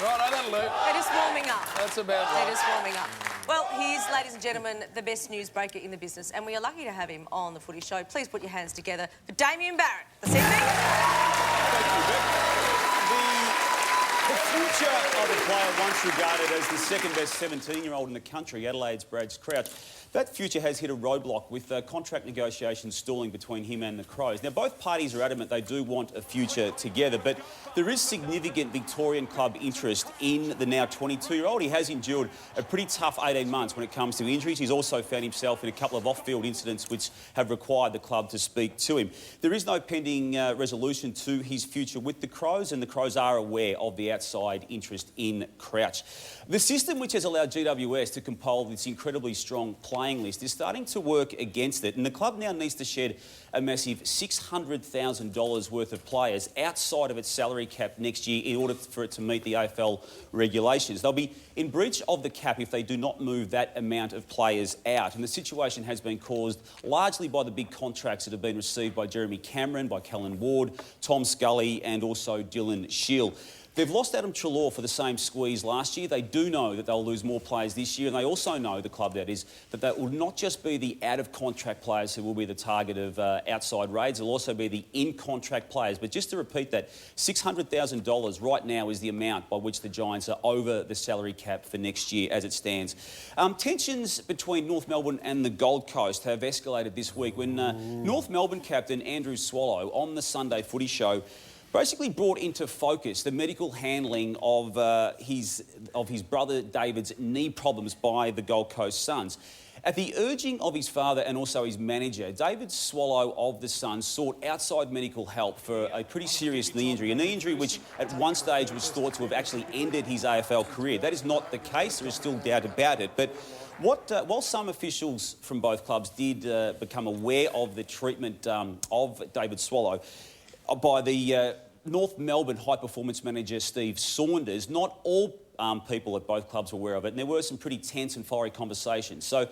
Speaker 1: Right, that'll do.
Speaker 2: They're just warming up.
Speaker 1: That's about
Speaker 2: They're
Speaker 1: right.
Speaker 2: just warming up. Well, here's, ladies and gentlemen, the best newsbreaker in the business, and we are lucky to have him on the Footy Show. Please put your hands together for Damien Barrett this evening.
Speaker 20: The future of a player once regarded as the second best 17-year-old in the country, Adelaide's Brad Crouch, that future has hit a roadblock with contract negotiations stalling between him and the Crows. Now, both parties are adamant they do want a future together, but there is significant Victorian club interest in the now 22-year-old. He has endured a pretty tough 18 months when it comes to injuries. He's also found himself in a couple of off-field incidents which have required the club to speak to him. There is no pending resolution to his future with the Crows, and the Crows are aware of the outside interest in Crouch. The system which has allowed GWS to compile this incredibly strong playing list is starting to work against it, and the club now needs to shed a massive $600,000 worth of players outside of its salary cap next year in order for it to meet the AFL regulations. They'll be in breach of the cap if they do not move that amount of players out, and the situation has been caused largely by the big contracts that have been received by Jeremy Cameron, by Callan Ward, Tom Scully and also Dylan Shield. They've lost Adam Treloar for the same squeeze last year. They do know that they'll lose more players this year, and they also know, the club that is, that that will not just be the out-of-contract players who will be the target of outside raids, it'll also be the in-contract players. But just to repeat that, $600,000 right now is the amount by which the Giants are over the salary cap for next year as it stands. Tensions between North Melbourne and the Gold Coast have escalated this week when North Melbourne captain Andrew Swallow on the Sunday Footy Show basically brought into focus the medical handling of his brother David's knee problems by the Gold Coast Suns. At the urging of his father and also his manager, David Swallow of the Suns sought outside medical help for a pretty serious knee injury which at one stage was thought to have actually ended his AFL career. That is not the case. There is still doubt about it. But while some officials from both clubs did become aware of the treatment of David Swallow by the North Melbourne high performance manager Steve Saunders, not all people at both clubs were aware of it, and there were some pretty tense and fiery conversations. So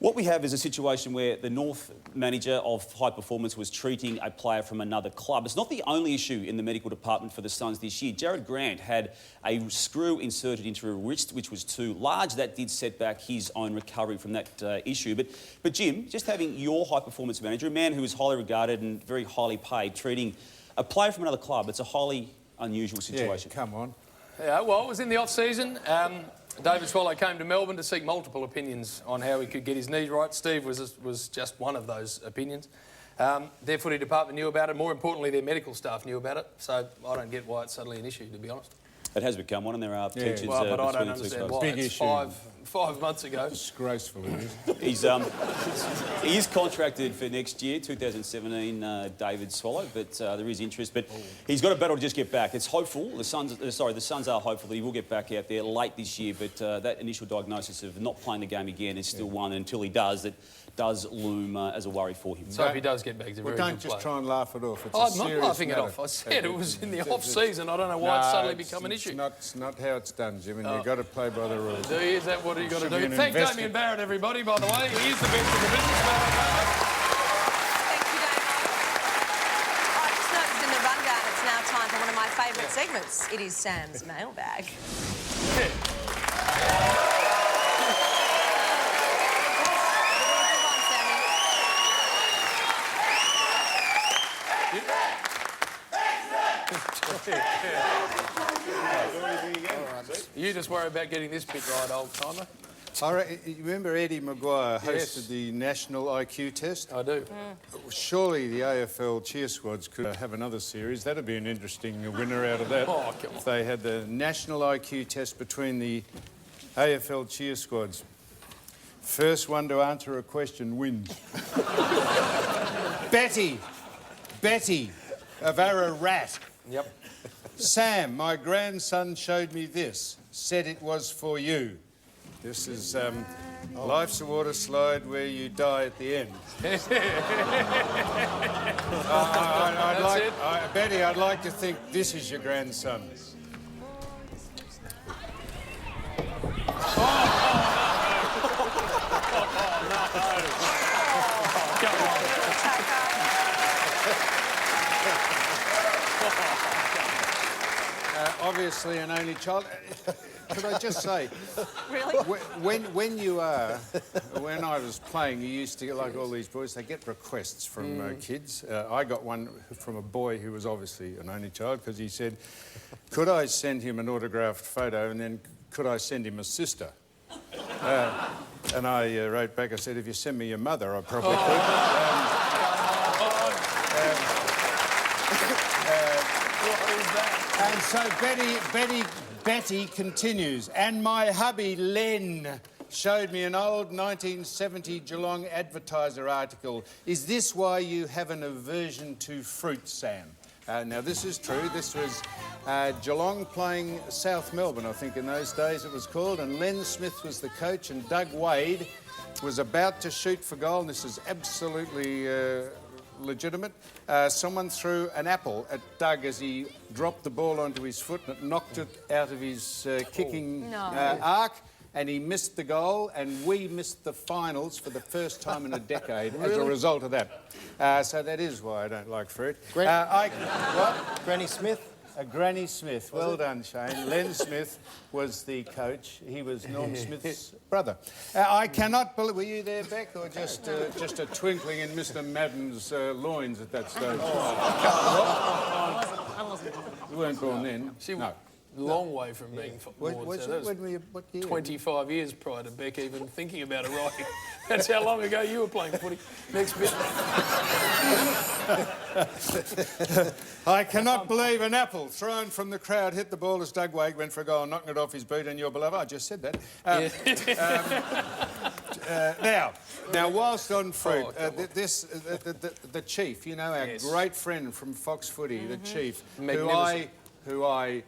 Speaker 20: what we have is a situation where the North manager of high performance was treating a player from another club. It's not the only issue in the medical department for the Suns this year. Jared Grant had a screw inserted into a wrist which was too large. That did set back his own recovery from that issue. But Jim, just having your high performance manager, a man who is highly regarded and very highly paid, treating a player from another club, it's a highly unusual situation.
Speaker 4: Yeah, come on.
Speaker 1: Yeah, well, it was in the off-season. David Swallow came to Melbourne to seek multiple opinions on how he could get his knee right. Steve was just one of those opinions. Their footy department knew about it. More importantly, their medical staff knew about it. So I don't get why it's suddenly an issue, to be honest.
Speaker 20: It has become one, and there are tensions
Speaker 1: well, but I don't
Speaker 20: between the two
Speaker 1: understand
Speaker 20: clubs.
Speaker 1: why.
Speaker 4: Big
Speaker 1: It's
Speaker 4: issue.
Speaker 1: five months ago.
Speaker 4: Disgraceful, it is.
Speaker 20: He is contracted for next year, 2017, David Swallow, but there is interest. But he's got a battle to just get back. It's hopeful. The Suns are hopeful that he will get back out there late this year, but that initial diagnosis of not playing the game again is still one. And until he does, that does loom as a worry for him.
Speaker 1: So if he does get back, he's a very
Speaker 4: don't
Speaker 1: good
Speaker 4: just
Speaker 1: player.
Speaker 4: try and laugh it off. It's
Speaker 1: I'm not
Speaker 4: serious
Speaker 1: laughing
Speaker 4: matter.
Speaker 1: it off. I said it was in the off-season. I don't know why it's suddenly become an issue.
Speaker 4: It's not how it's done, Jim, and you've got to play by the rules.
Speaker 1: Is that what you got to
Speaker 4: Should be
Speaker 1: do?
Speaker 4: an
Speaker 1: Thank
Speaker 4: investi-
Speaker 1: Damien Barrett, everybody, by the way. He is the best in the business.
Speaker 2: Thank you, Damo. I just noticed in the rundown it's now time for one of my favourite segments. It is Sam's mailbag.
Speaker 1: You just worry about getting this bit right, old timer.
Speaker 4: You remember Eddie Maguire hosted the national IQ test?
Speaker 1: I do.
Speaker 4: Surely the AFL cheer squads could have another series. That'd be an interesting winner out of that.
Speaker 1: Oh, come on.
Speaker 4: If they had the national IQ test between the AFL cheer squads. First one to answer a question wins. Betty of Ararat.
Speaker 1: Yep.
Speaker 4: Sam, my grandson showed me this. Said it was for you. This is Life's a Water Slide where you die at the end. Betty, I'd like to think this is your grandson. Obviously an only child. Could I just say,
Speaker 2: Really?
Speaker 4: when I was playing, you used to get, like all these boys, they get requests from kids. I got one from a boy who was obviously an only child because he said, could I send him an autographed photo and then could I send him a sister? And I wrote back, I said, if you send me your mother, I probably could. And so Betty continues, and my hubby Len showed me an old 1970 Geelong Advertiser article. Is this why you have an aversion to fruit, Sam? Now, this is true. This was Geelong playing South Melbourne, I think, in those days it was called, and Len Smith was the coach, and Doug Wade was about to shoot for goal, and this is absolutely legitimate. Someone threw an apple at Doug as he dropped the ball onto his foot, and it knocked it out of his kicking arc, and he missed the goal, and we missed the finals for the first time in a decade as a result of that. So that is why I don't like fruit.
Speaker 3: Granny Smith?
Speaker 4: Granny Smith. Well done, Shane. Len Smith was the coach. He was Norm Smith's brother. I cannot believe... Were you there, Beck, or just a twinkling in Mr Madden's loins at that stage?
Speaker 2: I wasn't.
Speaker 4: You weren't born then? No.
Speaker 1: Long way from being born. So that was
Speaker 4: what year?
Speaker 1: 25 years prior to Beck even thinking about it writing. That's how long ago you were playing footy. Next bit.
Speaker 4: I cannot believe an apple thrown from the crowd hit the ball as Doug Wade went for a goal, knocking it off his boot, and your beloved. I just said that. Now, whilst on fruit, the chief, you know, our great friend from Fox Footy, the chief, who I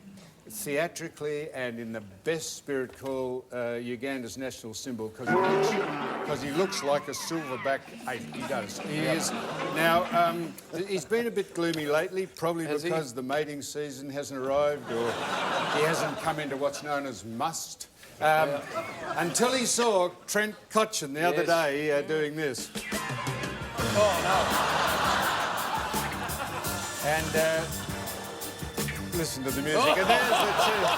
Speaker 4: theatrically and in the best spirit call Uganda's national symbol because he looks like a silverback ape. He does. He is. Now, he's been a bit gloomy lately, probably because the mating season hasn't arrived or he hasn't come into what's known as must. Until he saw Trent Cotchin the other day doing this.
Speaker 1: Oh,
Speaker 4: no. And listen to the music, and there's the chief.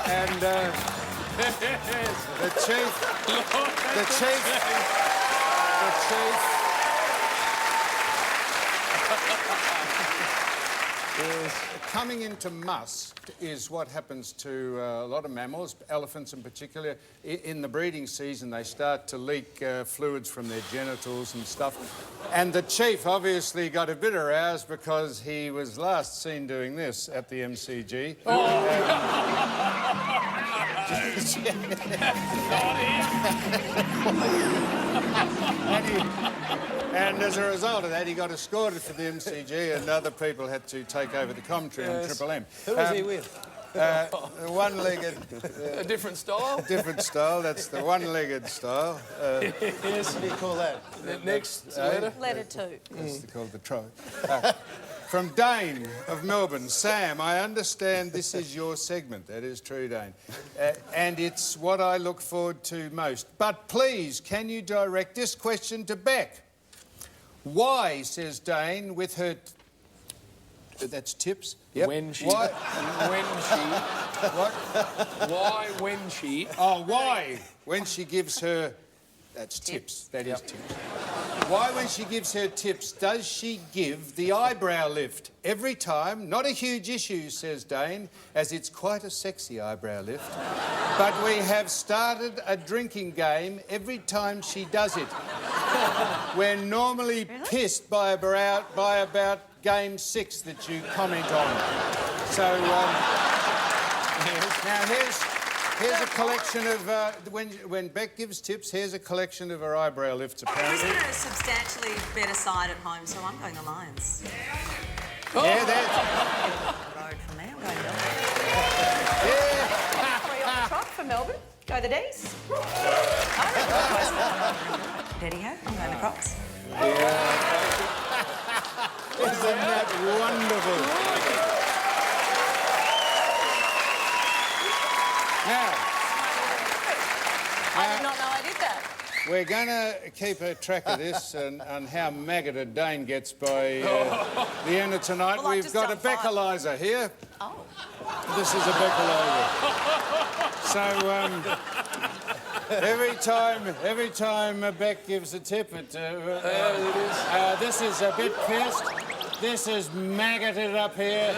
Speaker 4: And the chief coming into must is what happens to a lot of mammals, elephants in particular. In the breeding season, they start to leak fluids from their genitals and stuff. And the chief obviously got a bit aroused because he was last seen doing this at the MCG. And as a result of that, he got escorted for the MCG and other people had to take over the commentary on Triple M.
Speaker 1: Who was he with?
Speaker 4: One-legged...
Speaker 1: a different style?
Speaker 4: Different style, that's the one-legged style.
Speaker 1: Yes.
Speaker 3: What do you call that?
Speaker 1: Next letter?
Speaker 2: Letter 2.
Speaker 4: That's called the troll. From Dane of Melbourne. Sam, I understand this is your segment. That is true, Dane. And it's what I look forward to most. But please, can you direct this question to Beck? Why, says Dane, with her... That's tips? Yep.
Speaker 1: When she...
Speaker 4: Why?
Speaker 1: When she...
Speaker 4: What?
Speaker 1: Why when she...
Speaker 4: Oh, why? When she gives her... That's tips. That is tips. Why, when she gives her tips, does she give the eyebrow lift? Every time. Not a huge issue, says Dane, as it's quite a sexy eyebrow lift. But we have started a drinking game every time she does it. We're normally pissed by about game 6 that you comment on. So, now here's a collection of, when Beck gives tips, here's a collection of her eyebrow lifts, apparently.
Speaker 2: He's got a substantially better side at home, so I'm going the Lions.
Speaker 4: Yeah, that's...
Speaker 2: Road from there, I'm going Melbourne. Yeah. 3 off the trot for Melbourne. Go the D's. Daddy ho, I'm going the Crocs.
Speaker 4: Isn't that wonderful? Now,
Speaker 2: I did not know I did that.
Speaker 4: we're going to keep a track of this and how maggoted Dane gets by the end of tonight.
Speaker 2: Well,
Speaker 4: we've got a Beckalizer here.
Speaker 2: Oh.
Speaker 4: This is a Beckalizer. So, every time Beck gives a tip, this is a bit pissed. This is maggoted up here,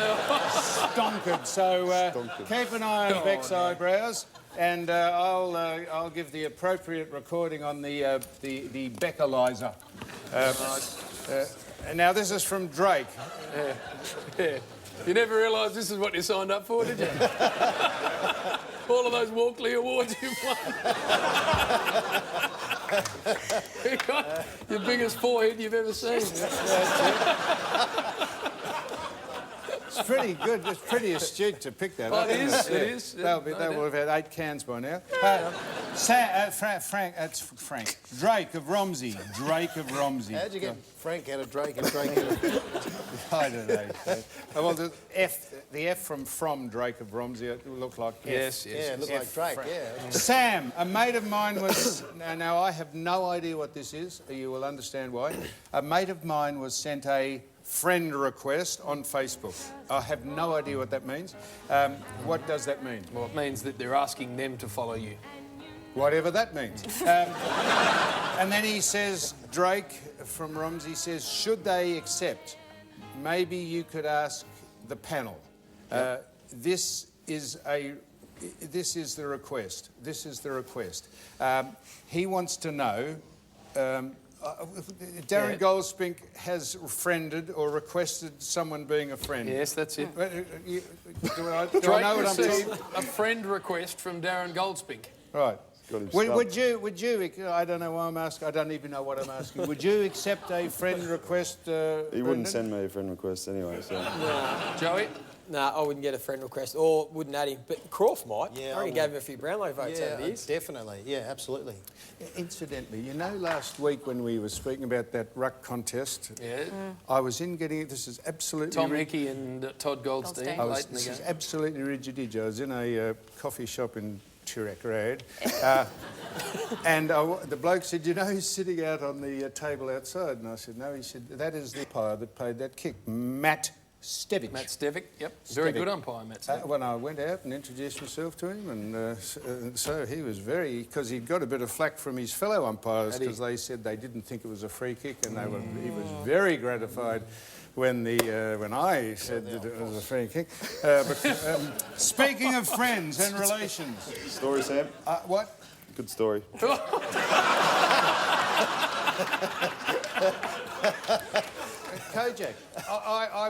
Speaker 4: stonkered. So keep an eye on Beck's eyebrows, and I'll give the appropriate recording on the Beckalizer. Now this is from Drake.
Speaker 1: Yeah. You never realised this is what you signed up for, did you? All of those Walkley Awards you've won. You got your biggest forehead you've ever seen.
Speaker 4: It's pretty good. It's pretty astute to pick that up.
Speaker 1: It is.
Speaker 4: They will have had 8 cans by now. Frank. Drake of Romsey.
Speaker 3: How'd you get Frank out of Drake and Drake out of...
Speaker 4: I don't know. Well, the F from Drake of Romsey, it looked like F.
Speaker 1: Yes.
Speaker 3: Yeah, it looked like Drake, yeah.
Speaker 4: Sam, a mate of mine was... Now, I have no idea what this is. You will understand why. A mate of mine was sent a friend request on Facebook. I have no idea what that means. What does that mean?
Speaker 1: Well, it means that they're asking them to follow you.
Speaker 4: Whatever that means. And then he says, Drake from Romsey says, should they accept? Maybe you could ask the panel. This is the request. He wants to know Darren Goldspink has friended or requested someone being a friend.
Speaker 1: Yes, that's it.
Speaker 4: Do I
Speaker 1: Drake
Speaker 4: know what I'm
Speaker 1: received
Speaker 4: talking?
Speaker 1: a friend request from Darren Goldspink.
Speaker 4: Right.
Speaker 6: Got him
Speaker 4: Would you, I don't know why I'm asking, I don't even know what I'm asking. Would you accept a friend request,
Speaker 6: He
Speaker 4: Brendan?
Speaker 6: wouldn't send me a friend request anyway, so...
Speaker 1: Joey?
Speaker 5: No, I wouldn't get a friend request or wouldn't add him. But Croft might.
Speaker 3: Yeah,
Speaker 5: I
Speaker 3: I
Speaker 5: already
Speaker 3: would.
Speaker 5: gave him a few Brownlow votes over the years.
Speaker 3: Definitely. Yeah, absolutely.
Speaker 4: Incidentally, you know, last week when we were speaking about that ruck contest,
Speaker 1: Yeah.
Speaker 4: I was in getting it. This is absolutely...
Speaker 1: Tom Hickey and Todd Goldstein.
Speaker 4: This is absolutely rigid. I was in a coffee shop in Toorak Road, and the bloke said, "You know who's sitting out on the table outside?" And I said, "No." He said, "That is the umpire that played that kick, Matt Stevic."
Speaker 1: Matt Stevic, yep. Very good umpire, Matt Stevic.
Speaker 4: When I went out and introduced myself to him, and so he was very... Because he'd got a bit of flack from his fellow umpires because they said they didn't think it was a free kick, and he was very gratified when I said that it was a free kick. Speaking of friends and relations...
Speaker 6: Story, Sam?
Speaker 4: What?
Speaker 6: Good story.
Speaker 3: Kojak.
Speaker 4: I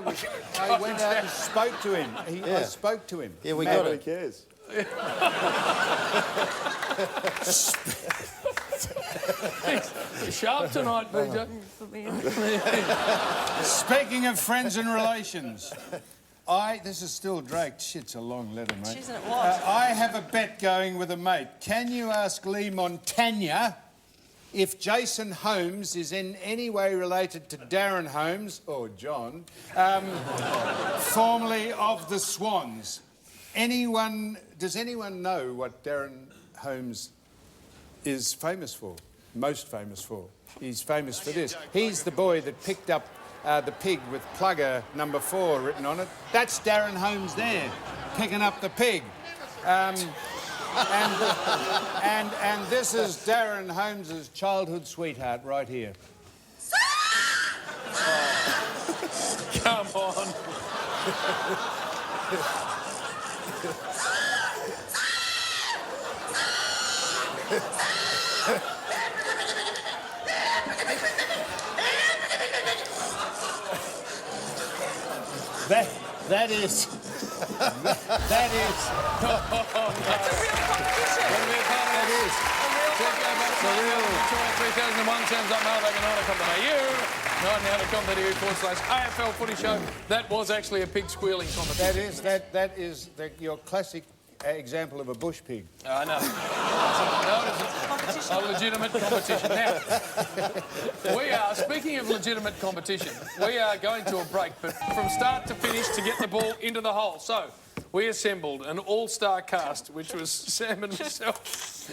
Speaker 4: went out and spoke to him. I spoke to him.
Speaker 3: Yeah, we got it.
Speaker 6: Who cares?
Speaker 1: Sharp tonight, BJ.
Speaker 4: Speaking of friends and relations, this is still Drake. Shit's a long letter, mate.
Speaker 2: Isn't it what?
Speaker 4: I have a bet going with a mate. Can you ask Lee Montagna if Jason Holmes is in any way related to Darren Holmes, or John, formerly of the Swans? Does anyone know what Darren Holmes is famous for? Most famous for? He's famous for this. He's the boy that picked up the pig with plugger number 4 written on it. That's Darren Holmes there, picking up the pig. And this is Darren Holmes's childhood sweetheart right here.
Speaker 1: Come on.
Speaker 4: That is.
Speaker 2: That's a real competition.
Speaker 1: That is. The real 3001 sounds up now. They can order company.eu.com.au/AFL Footy Show. That was actually a pig squealing competition.
Speaker 4: That is your classic example of a bush pig.
Speaker 1: I know. A legitimate competition. Now, speaking of legitimate competition, we are going to a break, but from start to finish to get the ball into the hole. So, we assembled an all-star cast, which was Sam and myself,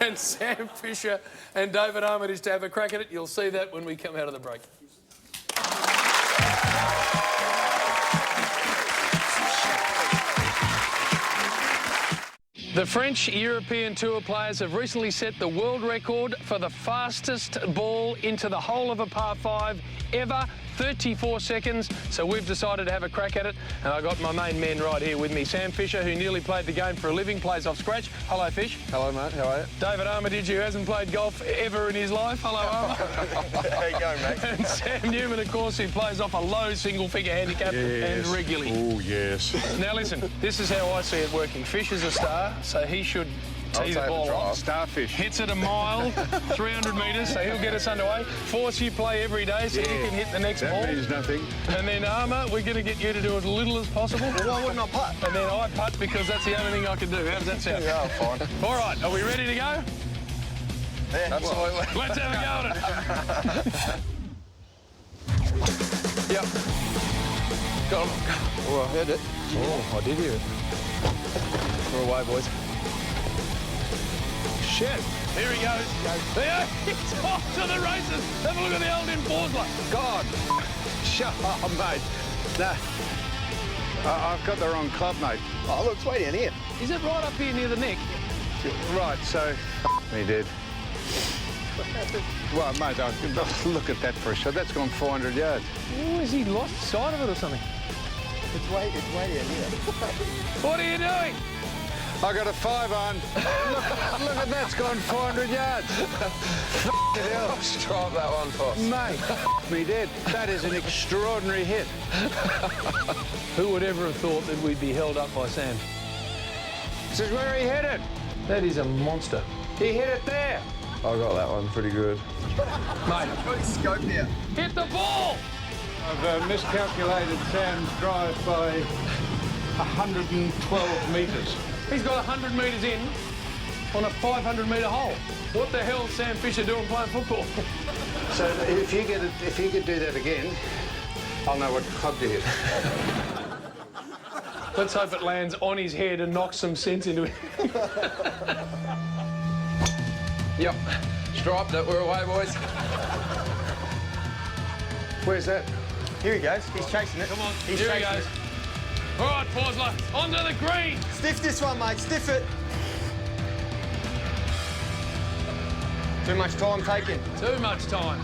Speaker 1: and Sam Fisher and David Armitage to have a crack at it. You'll see that when we come out of the break. The French European Tour players have recently set the world record for the fastest ball into the hole of a par 5 ever, 34 seconds. So we've decided to have a crack at it, and I got my main men right here with me. Sam Fisher, who nearly played the game for a living, plays off scratch. Hello, Fish.
Speaker 21: Hello, mate. How are you?
Speaker 1: David Armitage, who hasn't played golf ever in his life. Hello, Armor.
Speaker 21: How you going, mate?
Speaker 1: And Sam Newman, of course, who plays off a low single-figure handicap and regularly.
Speaker 21: Oh, yes.
Speaker 1: Now, listen, this is how I see it working. Fish is a star, so he should tee the ball off.
Speaker 21: Starfish.
Speaker 1: Hits it a mile, 300 metres, so he'll get us underway. Force you play every day so you can hit the next ball.
Speaker 21: That means nothing.
Speaker 1: And then, Armour, we're going to get you to do as little as possible.
Speaker 21: Well, why wouldn't I putt?
Speaker 1: And then I putt because that's the only thing I can do. How does that sound?
Speaker 21: Yeah, fine.
Speaker 1: All right, are we ready to go?
Speaker 21: Yeah, absolutely.
Speaker 1: Let's have a go at it. Yep. Got him.
Speaker 21: Oh, I heard it. Oh, I did hear it.
Speaker 1: We're away, boys.
Speaker 21: Shit.
Speaker 1: Here he goes. There, he's off to the races. Have a look at the old enforcer.
Speaker 21: God. Shut up, mate. Nah. I've got the wrong club, mate. Oh, look, it's way down here.
Speaker 1: Is it right up here near the neck?
Speaker 21: Right, so... me dead. Well, mate, look at that for a shot. That's gone 400 yards.
Speaker 1: Oh, has he lost sight of it or something?
Speaker 21: It's way down here.
Speaker 1: What are you doing?
Speaker 21: I got a 5 on. Look at that's gone 400 yards. hell?
Speaker 7: Stripe that one, Poss.
Speaker 21: Mate, me dead. That is an extraordinary hit.
Speaker 22: Who would ever have thought that we'd be held up by Sam?
Speaker 21: This is where he hit it.
Speaker 22: That is a monster.
Speaker 21: He hit it there.
Speaker 7: I got that one pretty good.
Speaker 22: Mate,
Speaker 21: Good scope here.
Speaker 22: hit the ball!
Speaker 21: I've miscalculated Sam's drive by 112 metres.
Speaker 22: He's got 100 metres in on a 500-metre hole. What the hell's Sam Fisher doing playing football?
Speaker 21: So if you could do that again, I'll know what club to hit.
Speaker 22: Let's hope it lands on his head and knocks some sense into him.
Speaker 7: Yep. Striped it. We're away, boys.
Speaker 21: Where's that?
Speaker 23: Here he goes. He's chasing it.
Speaker 22: Come on,
Speaker 23: He's
Speaker 22: here he
Speaker 23: chasing
Speaker 22: goes.
Speaker 23: it.
Speaker 22: All right, Forsler, onto the green.
Speaker 23: Stiff this one, mate. Stiff it. Too much time taken.
Speaker 22: Too much time.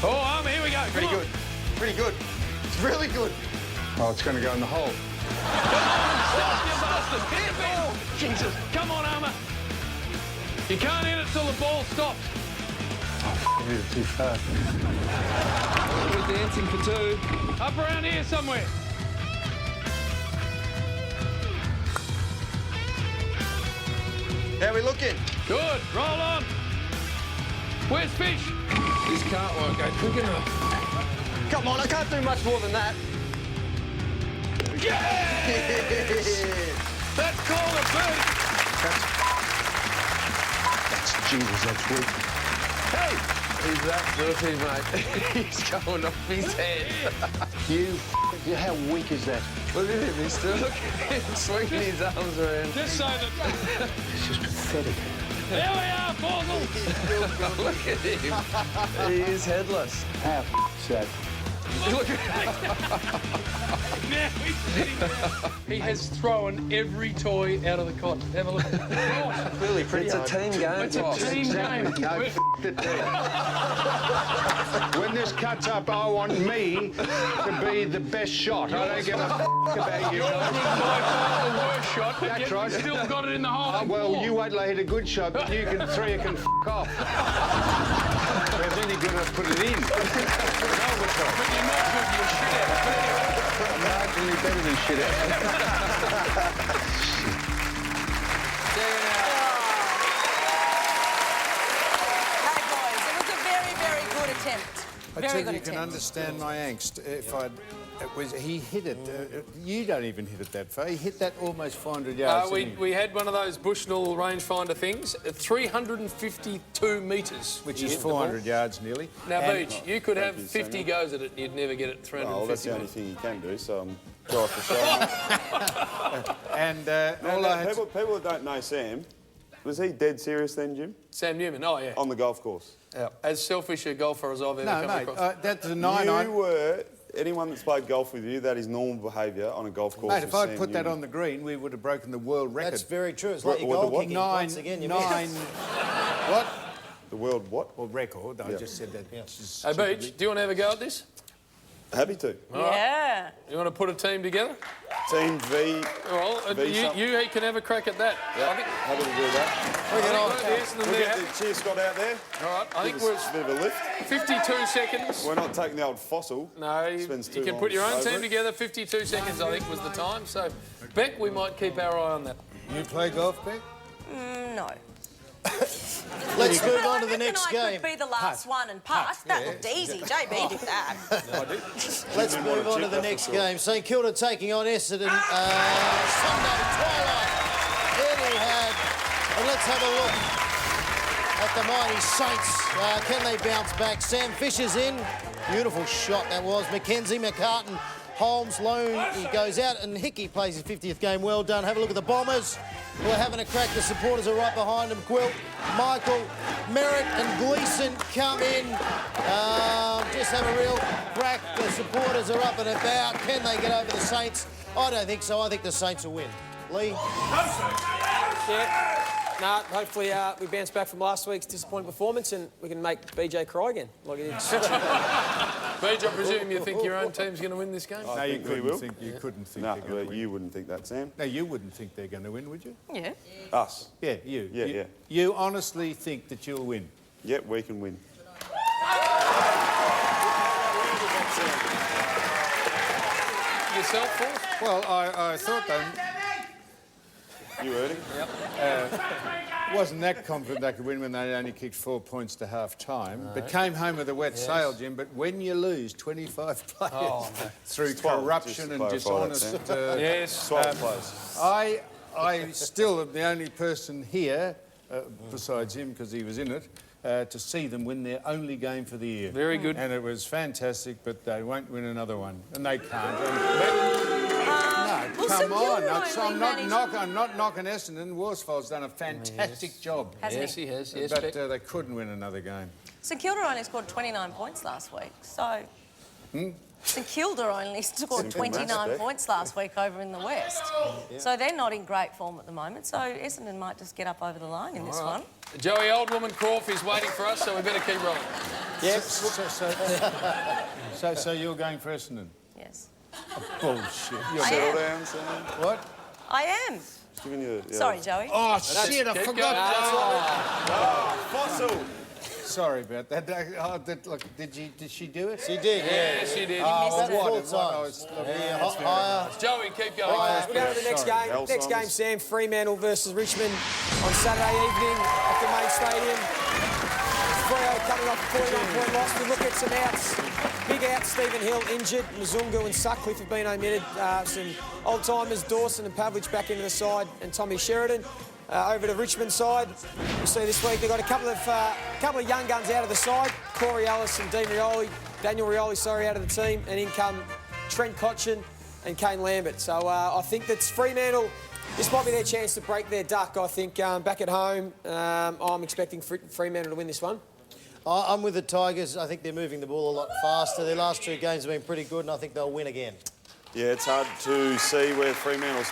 Speaker 22: Oh, here we go.
Speaker 23: Pretty
Speaker 22: Come on.
Speaker 23: good. Pretty good. It's really good.
Speaker 21: Oh, it's going to go in the hole.
Speaker 22: Stop, you bastard. Hit the ball. Jesus. Come on, Armour. You can't hit it till the ball stops.
Speaker 21: I hit it too far.
Speaker 7: We're dancing for two.
Speaker 22: Up around here somewhere.
Speaker 23: How we looking?
Speaker 22: Good. Roll on. Where's Fish?
Speaker 7: This can't work out quick enough.
Speaker 23: Come on, I can't do much more than that.
Speaker 22: Yes! That's called a birdie.
Speaker 21: That's Jesus, that's weak.
Speaker 22: Hey!
Speaker 7: He's that filthy, mate. He's going off his head.
Speaker 21: How weak is that?
Speaker 7: Look at him, he's still looking at him, swinging his arms around.
Speaker 22: Just so that...
Speaker 21: It's just pathetic.
Speaker 22: There we are, Bogle.
Speaker 7: Look at him. He is headless.
Speaker 21: How is that?
Speaker 22: Look at now he's sitting there. He has thrown every toy out of the cot. Have a look. Oh,
Speaker 23: Clearly pretty
Speaker 7: It's a
Speaker 23: hard.
Speaker 7: team game,
Speaker 22: it's a
Speaker 7: Poss.
Speaker 22: team game.
Speaker 21: No, it there. When this cuts up, I want me to be the best shot. I don't give a about you.
Speaker 22: Yours was by far the worst shot, but
Speaker 21: That's
Speaker 22: yet
Speaker 21: right.
Speaker 22: you still got it in the hole.
Speaker 21: Well, you wait till I hit a good shot, but you can three can off. But then you're going to put it in.
Speaker 22: But you're not good, you're shit at it.
Speaker 21: Marginally better than shit out.
Speaker 2: Hey, boys, it was a very, very good attempt.
Speaker 4: I
Speaker 2: Very
Speaker 4: tell
Speaker 2: good
Speaker 4: you, you can
Speaker 2: attempt.
Speaker 4: understand my angst. He hit it. You don't even hit it that far. He hit that almost 400 yards.
Speaker 1: We had one of those Bushnell rangefinder things, 352 metres.
Speaker 4: Which
Speaker 1: he
Speaker 4: is
Speaker 1: hit the ball.
Speaker 4: 400 yards nearly.
Speaker 1: Now, Beach, you could have
Speaker 6: you,
Speaker 1: 50
Speaker 6: Samuel.
Speaker 1: goes at it and you'd never get it 350
Speaker 6: Well, that's the only
Speaker 1: metres.
Speaker 6: thing you can do, so I'm sorry for showing.
Speaker 4: And
Speaker 6: people that don't know Sam, was he dead serious then, Jim?
Speaker 1: Sam Newman, oh yeah.
Speaker 6: On the golf course?
Speaker 1: Yeah. As selfish a golfer as I've ever
Speaker 4: No,
Speaker 1: come
Speaker 4: mate,
Speaker 1: across.
Speaker 4: that's a 9-9.
Speaker 6: You were... Anyone that's played golf with you, that is normal behaviour on a golf course.
Speaker 4: Mate, if I'd put that on the green, we would have broken the world record.
Speaker 3: That's very true. It's like your goal kicking. Once again, you missed.
Speaker 4: What?
Speaker 6: The world what?
Speaker 4: Well, record. I
Speaker 6: Yeah.
Speaker 4: just said that.
Speaker 1: Hey, Beach, do you want to have a go at this?
Speaker 6: Happy to.
Speaker 1: All right.
Speaker 2: Yeah.
Speaker 1: You want to put a team together?
Speaker 6: Team V.
Speaker 1: Well,
Speaker 6: V something.
Speaker 1: you can have a crack at that.
Speaker 6: Yeah,
Speaker 1: I think,
Speaker 6: happy to do that.
Speaker 1: I think
Speaker 6: We'll get the cheer squad out there.
Speaker 1: All right, I think
Speaker 6: Give
Speaker 1: we're
Speaker 6: us a bit of a lift.
Speaker 1: 52 seconds.
Speaker 6: We're not taking the old fossil.
Speaker 1: No, you
Speaker 6: Spends too
Speaker 1: can
Speaker 6: long
Speaker 1: put your own
Speaker 6: over
Speaker 1: team
Speaker 6: it.
Speaker 1: together. 52 seconds, I think, was the time. So, Beck, we might keep our eye on that.
Speaker 4: You play golf, Beck?
Speaker 2: No.
Speaker 3: Let's move on to
Speaker 2: I
Speaker 3: the next
Speaker 2: reckon I
Speaker 3: game.
Speaker 2: could be the last one and putt. That looked easy. JB did that.
Speaker 3: Let's move on to the next game. St Kilda taking on Essendon Sunday twilight. Etihad. And let's have a look at the mighty Saints. Can they bounce back? Sam Fisher's in. Beautiful shot that was. Mackenzie, McCartan, Holmes, Lone. He goes out and Hickey plays his 50th game. Well done. Have a look at the Bombers. We're having a crack. The supporters are right behind them. Gwilt, Michael, Merritt and Gleeson come in. Just have a real crack. The supporters are up and about. Can they get over the Saints? I don't think so. I think the Saints will win. Lee?
Speaker 5: Nah, hopefully we bounce back from last week's disappointing performance and we can make BJ cry again, like it is.
Speaker 1: BJ, I presume you think your own team's going to win this game?
Speaker 4: No, you couldn't think they're going to win.
Speaker 6: You wouldn't think that, Sam.
Speaker 4: No, you wouldn't think they're going to win, would you?
Speaker 2: Yeah.
Speaker 6: Us?
Speaker 4: Yeah, you.
Speaker 6: Yeah.
Speaker 4: You honestly think that you'll win?
Speaker 6: Yep, we can win.
Speaker 1: Yourself, Force?
Speaker 4: Well, I thought they...
Speaker 6: You heard him?
Speaker 1: Yep.
Speaker 4: Wasn't that confident they could win when they only kicked 4 points to half-time, but came home with a wet sail, Jim. But when you lose 25 players through corruption and dishonest...
Speaker 1: yes.
Speaker 6: 12 players.
Speaker 4: I still am the only person here, besides him, because he was in it, to see them win their only game for the year.
Speaker 1: Very good.
Speaker 4: And it was fantastic, but they won't win another one. And they can't.
Speaker 2: Well,
Speaker 4: Come on.
Speaker 2: St Kilda
Speaker 4: I'm not knocking Essendon. Worsfold's done a fantastic job.
Speaker 1: Yes, he has. Yes,
Speaker 4: but they couldn't win another game.
Speaker 2: St Kilda only scored 29 points last week, so... St Kilda only scored 29 points last week over in the West. So they're not in great form at the moment, so Essendon might just get up over the line in this one.
Speaker 1: Joey, old woman Crawf is waiting for us, so we better keep rolling.
Speaker 4: Yep. So you're going for Essendon?
Speaker 2: Yes.
Speaker 4: Bullshit.
Speaker 6: Settle down, Sam.
Speaker 4: What?
Speaker 2: I am.
Speaker 6: Just giving you...
Speaker 2: Sorry, Joey.
Speaker 4: Oh, shit, I forgot.
Speaker 6: Fossil.
Speaker 4: Sorry about that. Did she do it?
Speaker 3: She did,
Speaker 1: yeah, she did. Joey, keep going.
Speaker 5: We'll go to the next game. Next game, Sam, Fremantle versus Richmond on Saturday evening at the main stadium. Freo coming off a 49-point loss. We look at some outs. Big outs, Stephen Hill injured. Mzungu and Sutcliffe have been omitted. Some old-timers, Dawson and Pavlich back into the side, and Tommy Sheridan. Over to Richmond side, you see this week they've got a couple of young guns out of the side. Corey Ellis and Daniel Rioli, out of the team, and in come Trent Cotchin and Kane Lambert. So I think that's Fremantle. This might be their chance to break their duck. I think back at home, I'm expecting Fremantle to win this one.
Speaker 3: I'm with the Tigers. I think they're moving the ball a lot faster. Their last two games have been pretty good, and I think they'll win again.
Speaker 6: Yeah, it's hard to see where Fremantle's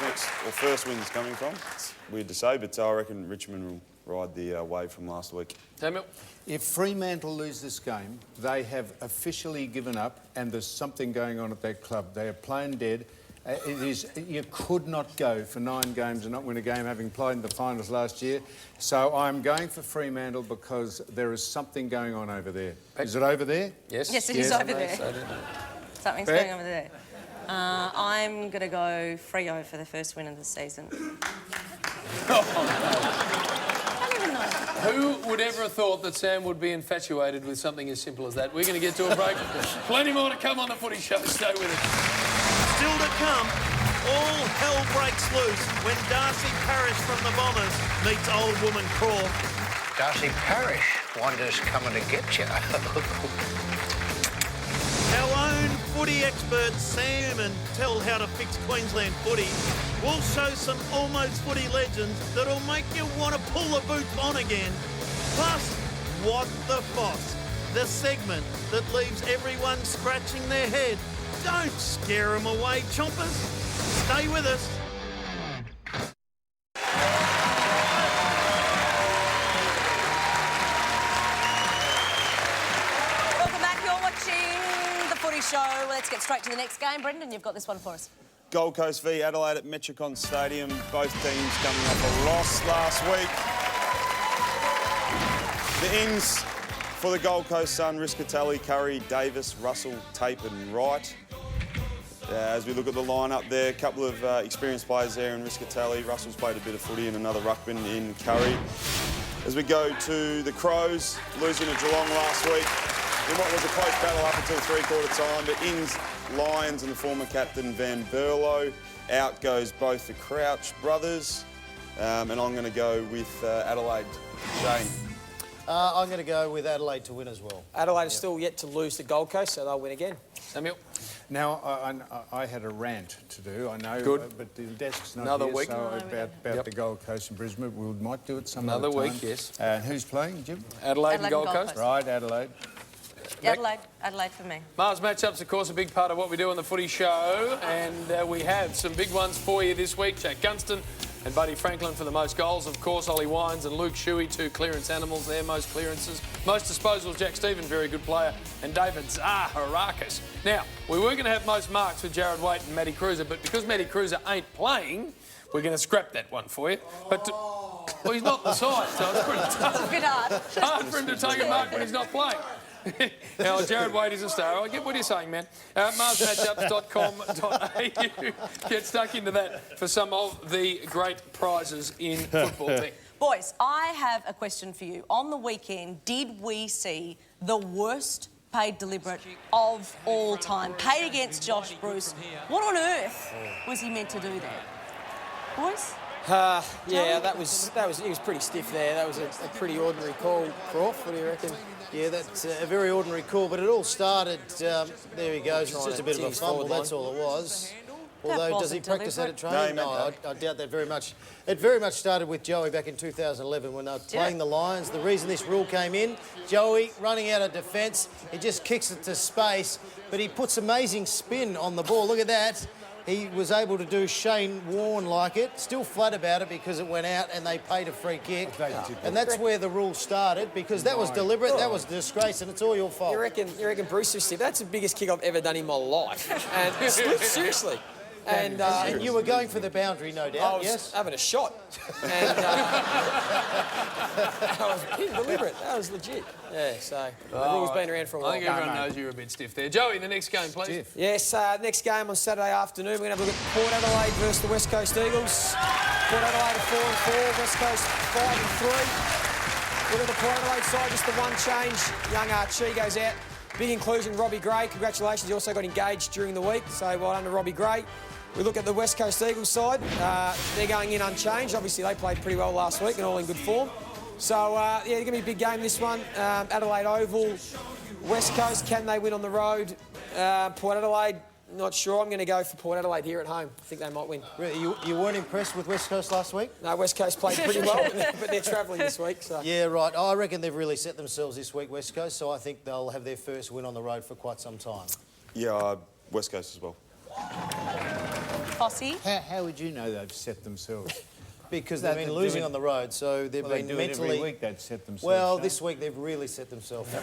Speaker 6: first win is coming from. It's weird to say, but I reckon Richmond will ride the wave from last week.
Speaker 1: Samuel?
Speaker 4: If Fremantle lose this game, they have officially given up, and there's something going on at that club. They are playing dead. You could not go for 9 games and not win a game, having played in the finals last year. So I'm going for Fremantle because there is something going on over there. Is it over there?
Speaker 1: Yes.
Speaker 2: Yes, it is over there. Something's going over there. I'm going to go Freo for the first win of the season. I don't even know.
Speaker 1: Who would ever have thought that Sam would be infatuated with something as simple as that? We're going to get to a break. Plenty more to come on the Footy Show. Stay with us.
Speaker 13: Still to come, all hell breaks loose when Darcy Parish from the Bombers meets old woman Crawf.
Speaker 8: Darcy Parish wonders coming to get you.
Speaker 13: Our own footy expert Sam and Tell How to Fix Queensland Footy will show some almost footy legends that'll make you want to pull the boots on again. Plus, What the Foss, the segment that leaves everyone scratching their head. Don't scare them away, chompers. Stay with us.
Speaker 2: Welcome back. You're watching the Footy Show. Let's get straight to the next game. Brendan, you've got this one for us.
Speaker 6: Gold Coast v Adelaide at Metricon Stadium. Both teams coming off a loss last week. The ins for the Gold Coast Sun, Riscatelli, Curry, Davis, Russell, Tape and Wright. As we look at the lineup there, a couple of experienced players there in Riscatelli. Russell's played a bit of footy and another ruckman in Curry. As we go to the Crows, losing to Geelong last week in what was a close battle up until three-quarter time, but ins Lions and the former captain Van Berlo. Out goes both the Crouch brothers, and I'm going to go with Adelaide. Shane.
Speaker 3: I'm going to go with Adelaide to win as well.
Speaker 5: Adelaide is still yet to lose to Gold Coast, so they'll win again.
Speaker 1: Samuel?
Speaker 4: Now, I had a rant to do, I know,
Speaker 1: Good.
Speaker 4: but the desk's not
Speaker 1: Another
Speaker 4: here,
Speaker 1: week.
Speaker 4: so about the Gold Coast and Brisbane. We might do it some
Speaker 1: Another
Speaker 4: other time.
Speaker 1: week, yes.
Speaker 4: And who's playing, Jim?
Speaker 1: Adelaide and Gold Coast.
Speaker 4: Right, Adelaide.
Speaker 2: Adelaide for me.
Speaker 1: Mars matchups, of course, a big part of what we do on the Footy Show, and we have some big ones for you this week. Jack Gunston and Buddy Franklin for the most goals, of course. Ollie Wines and Luke Shuey, 2 clearance animals there, most clearances. Most disposals, Jack Stephen, very good player, and David Zaharakis. Now, we were going to have most marks with Jared Waite and Matty Cruiser, but because Matty Cruiser ain't playing, we're going to scrap that one for you. But well, he's not the side, so it's pretty tough.
Speaker 2: It's a bit hard.
Speaker 1: Hard for him to take a mark when he's not playing. Now, Jared Waite is a star. I get what you're saying, man. MarsMatchups.com.au. Get stuck into that for some of the great prizes in football thing.
Speaker 2: Boys, I have a question for you. On the weekend, did we see the worst paid deliberate of all time? Paid against Josh Bruce. What on earth was he meant to do there? Boys?
Speaker 5: Yeah, he was pretty stiff there. That was a pretty ordinary call. Croft, what do you reckon?
Speaker 3: Yeah, that's a very ordinary call, but it all started... there he goes, it's just a bit of a fumble, that's all it was. Although, does he practice that at training? No, I doubt that very much. It very much started with Joey back in 2011 when they were playing the Lions. The reason this rule came in, Joey running out of defence, he just kicks it to space, but he puts amazing spin on the ball. Look at that. He was able to do Shane Warne like it, still flat about it because it went out and they paid a free kick. And that's where the rule started because that was deliberate, that was a disgrace, and it's all your fault.
Speaker 5: You reckon Bruce was stiff? That's the biggest kick I've ever done in my life. And seriously.
Speaker 3: And you were going for the boundary, no doubt,
Speaker 5: I was having a shot. And I was being deliberate. That was legit. Yeah, so the rule's been around for a while.
Speaker 1: I think everyone knows you're a bit stiff there. Joey, the next game, please.
Speaker 5: Stiff. Yes, next game on Saturday afternoon, we're going to have a look at Port Adelaide versus the West Coast Eagles. Port Adelaide are 4-4, West Coast 5-3. Look at the Port Adelaide side, just the one change. Young Archie goes out. Big inclusion, Robbie Gray. Congratulations, he also got engaged during the week, so well done to Robbie Gray. We look at the West Coast Eagles side. They're going in unchanged. Obviously, they played pretty well last week and all in good form. So, yeah, it's going to be a big game, this one. Adelaide Oval, West Coast, can they win on the road? Port Adelaide, not sure. I'm going to go for Port Adelaide here at home. I think they might win.
Speaker 3: Really? You weren't impressed with West Coast last week?
Speaker 5: No, West Coast played pretty well, but they're travelling this week. So.
Speaker 3: Yeah, right. I reckon they've really set themselves this week, West Coast, so I think they'll have their first win on the road for quite some time.
Speaker 6: Yeah, West Coast as well.
Speaker 2: Fossey?
Speaker 4: How would you know they've set themselves?
Speaker 3: Because they've been losing on the road, so they've been mentally...
Speaker 4: Every week they'd set themselves.
Speaker 3: Well, this week they've really set themselves.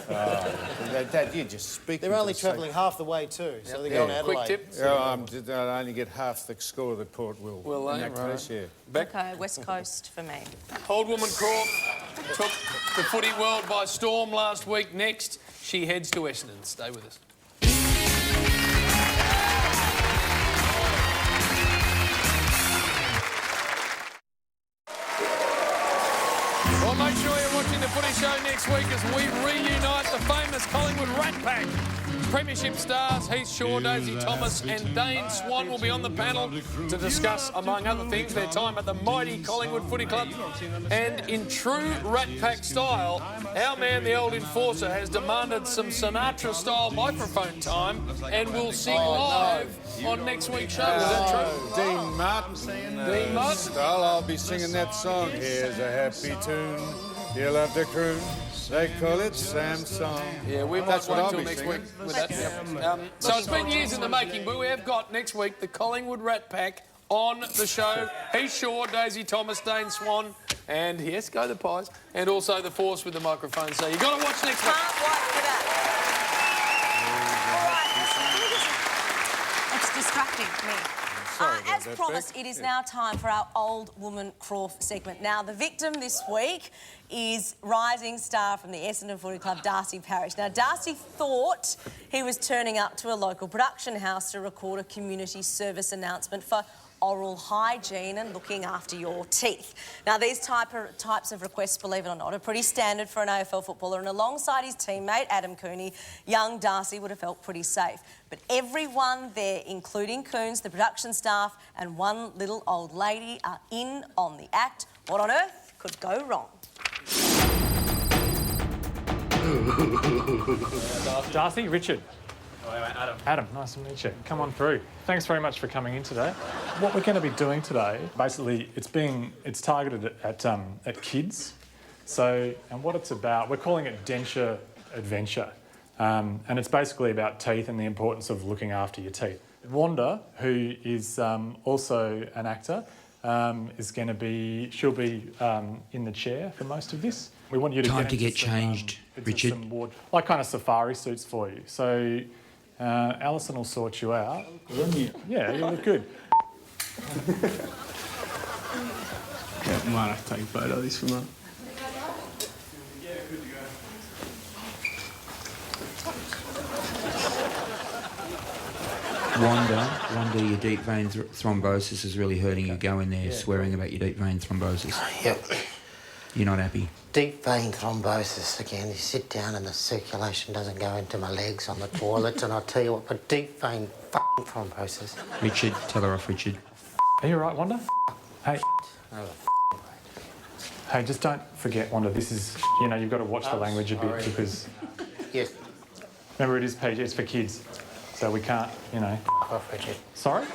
Speaker 4: You just speak.
Speaker 3: They're only travelling half the way too, so they're going to Adelaide.
Speaker 1: Quick tip.
Speaker 4: They'll only get half the score that Port will.
Speaker 1: Will they?
Speaker 4: In that case, yeah.
Speaker 2: Okay, West Coast for me.
Speaker 1: Old woman Croft took the footy world by storm last week. Next, she heads to Essendon. Stay with us. Well, make sure you're watching the Footy Show next week as we reunite the famous Collingwood Rat Pack. Premiership stars Heath Shaw, Daisy Thomas and Dane Swan will be on the panel to discuss, among other things, their time at the mighty Collingwood Footy Club. And in true Rat Pack style, our man, the old enforcer, has demanded some Sinatra-style microphone time and will sing live on next week's show. Is that true?
Speaker 4: Dean Martin.
Speaker 1: Dean Martin?
Speaker 4: Style, I'll be singing that song. Here's a happy tune. You'll have to croon. They call it Samsung.
Speaker 1: Yeah, we might wait until next week with that. Yep. So it's been years in the making, but we have got next week the Collingwood Rat Pack on the show. Heath Shaw, Daisy Thomas, Dane Swan, and yes, go the Pies, and also the Force with the microphone. So you've got to watch next week.
Speaker 2: Can't wait for that. All right, it's distracting me. As promised, it is now time for our Old Woman Croft segment. Now, the victim this week is rising star from the Essendon Footy Club, Darcy Parish. Now, Darcy thought he was turning up to a local production house to record a community service announcement for oral hygiene and looking after your teeth. Now, these types of requests, believe it or not, are pretty standard for an AFL footballer, and alongside his teammate, Adam Cooney, young Darcy would have felt pretty safe. But everyone there, including Coons, the production staff, and one little old lady, are in on the act. What on earth could go wrong?
Speaker 9: Darcy, Richard.
Speaker 10: Adam.
Speaker 9: Adam, nice to meet you. Come on through. Thanks very much for coming in today. What we're going to be doing today, basically, it's targeted at kids. So, and what it's about, we're calling it Denture Adventure. And it's basically about teeth and the importance of looking after your teeth. Wanda, who is also an actor, is going to be... She'll be in the chair for most of this. We want you to get
Speaker 10: changed, Richard.
Speaker 9: Some like kind of safari suits for you. So Alison will sort you out. Yeah, you look good.
Speaker 12: Yeah, might have to take a photo of this for mine.
Speaker 10: Wanda, your deep vein thrombosis is really hurting you. Go in there swearing about your deep vein thrombosis.
Speaker 8: Yep.
Speaker 10: You're not happy?
Speaker 8: Deep vein thrombosis again. You sit down and the circulation doesn't go into my legs on the toilet, and I'll tell you what, but deep vein f***ing thrombosis.
Speaker 10: Richard, tell her off, Richard.
Speaker 9: Are you all right, Wanda? Hey. Hey, just don't forget, Wanda, this is... You know, you've got to watch the language a bit because...
Speaker 8: Yes.
Speaker 9: Remember, it is PG, it's for kids. So we can't, you know...
Speaker 8: Off, Richard.
Speaker 9: Sorry?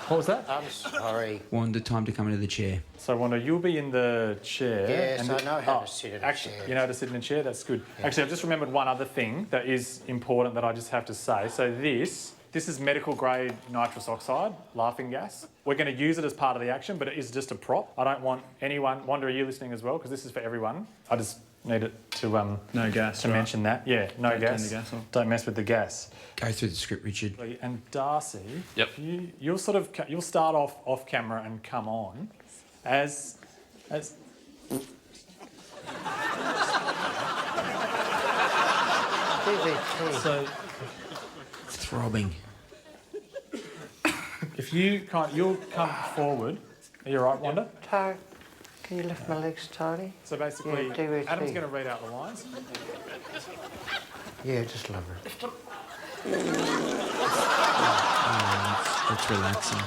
Speaker 9: What was that?
Speaker 8: I'm sorry.
Speaker 10: Wanda, time to come into the chair.
Speaker 9: So, Wanda, you'll be in the chair.
Speaker 8: Yes, I know how to sit in a chair.
Speaker 9: You know how to sit in a chair? That's good.
Speaker 8: Yeah.
Speaker 9: Actually, I've just remembered one other thing that is important that I just have to say. So this is medical grade nitrous oxide, laughing gas. We're going to use it as part of the action, but it is just a prop. I don't want anyone... Wanda, are you listening as well? Because this is for everyone. I just need it to...
Speaker 12: No gas,
Speaker 9: to mention that. Yeah, no gas.
Speaker 12: Turn the gas on.
Speaker 9: Don't mess with the gas.
Speaker 10: Go through the script, Richard.
Speaker 9: And Darcy,
Speaker 12: Yep.
Speaker 9: you'll start off camera and come on as so
Speaker 10: throbbing.
Speaker 9: If you'll come forward. Are you all right, Wanda?
Speaker 8: Tony, can you lift my legs, Tony?
Speaker 9: So basically,
Speaker 8: Yeah, DVT.
Speaker 9: Adam's going to read out the lines.
Speaker 8: Yeah, just love it.
Speaker 10: That's relaxing.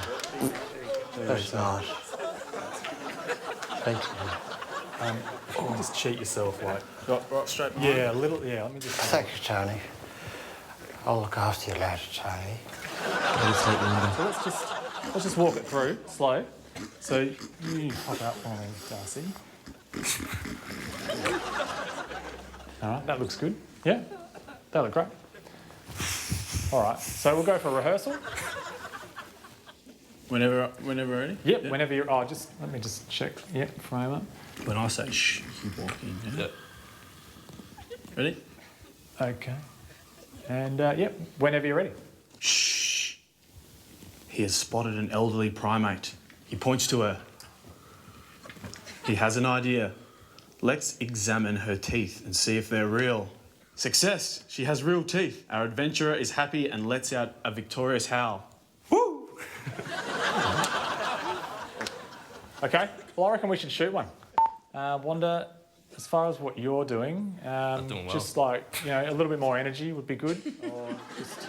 Speaker 8: That's nice. Thank you.
Speaker 9: You can just cheat yourself, like.
Speaker 12: Right straight behind.
Speaker 9: Yeah, a little. Yeah, let me just.
Speaker 8: Thank you, Tony. I'll look after you later, Tony.
Speaker 9: So let's just walk it through slow. So you hop out for me, Darcy. All right, that looks good. Yeah, that looked great. All right, so we'll go for rehearsal.
Speaker 12: Whenever ready?
Speaker 9: Yep, whenever you're... Oh, let me just check. Yep, frame up.
Speaker 12: When I say shh, you walk in, yeah? Yep. Ready?
Speaker 9: Okay. And, yep, whenever you're ready.
Speaker 12: Shh. He has spotted an elderly primate. He points to her. He has an idea. Let's examine her teeth and see if they're real. Success! She has real teeth. Our adventurer is happy and lets out a victorious howl. Woo!
Speaker 9: Okay, well, I reckon we should shoot one. Wanda, as far as what you're doing,
Speaker 12: doing well.
Speaker 9: just like, you know, a little bit more energy would be good. Or just,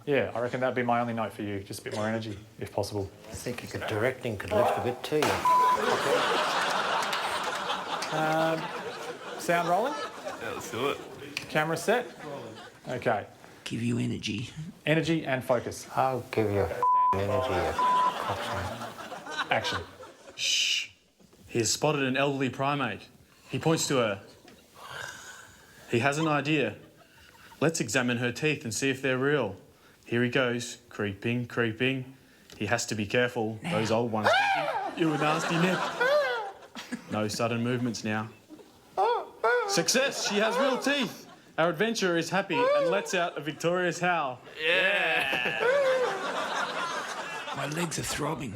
Speaker 9: yeah, I reckon that'd be my only note for you, just a bit more energy, if possible.
Speaker 8: I think your directing could lift a bit too.
Speaker 9: Sound rolling?
Speaker 12: Yeah, let's do it.
Speaker 9: Camera set? Okay.
Speaker 10: Give you energy.
Speaker 9: Energy and focus.
Speaker 8: I'll give you energy.
Speaker 9: Action.
Speaker 12: Shh. He has spotted an elderly primate. He points to her. He has an idea. Let's examine her teeth and see if they're real. Here he goes, creeping, creeping. He has to be careful. Those old ones. You a nasty neck. No sudden movements now. Success! She has real teeth. Our adventurer is happy and lets out a victorious howl.
Speaker 10: Yeah! My legs are throbbing.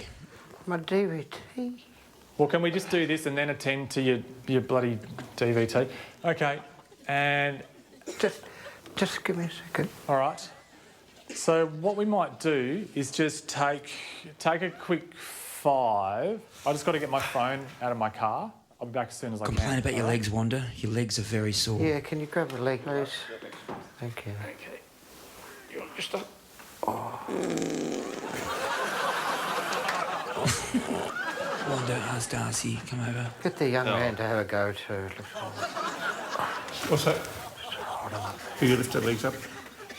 Speaker 8: My DVT.
Speaker 9: Well, can we just do this and then attend to your bloody DVT? Okay, and...
Speaker 8: Just give me a second.
Speaker 9: All right. So what we might do is just take a quick 5. I just got to get my phone out of my car. I'll be back as soon as I can.
Speaker 10: Complain about your legs, Wanda. Your legs are very sore.
Speaker 8: Yeah, can you grab a leg, please? Thank you.
Speaker 12: Okay. You want just up?
Speaker 10: Wanda, how's Darcy? Come over.
Speaker 8: Get the young man to have a go too.
Speaker 12: What's that? Can you lift her legs up?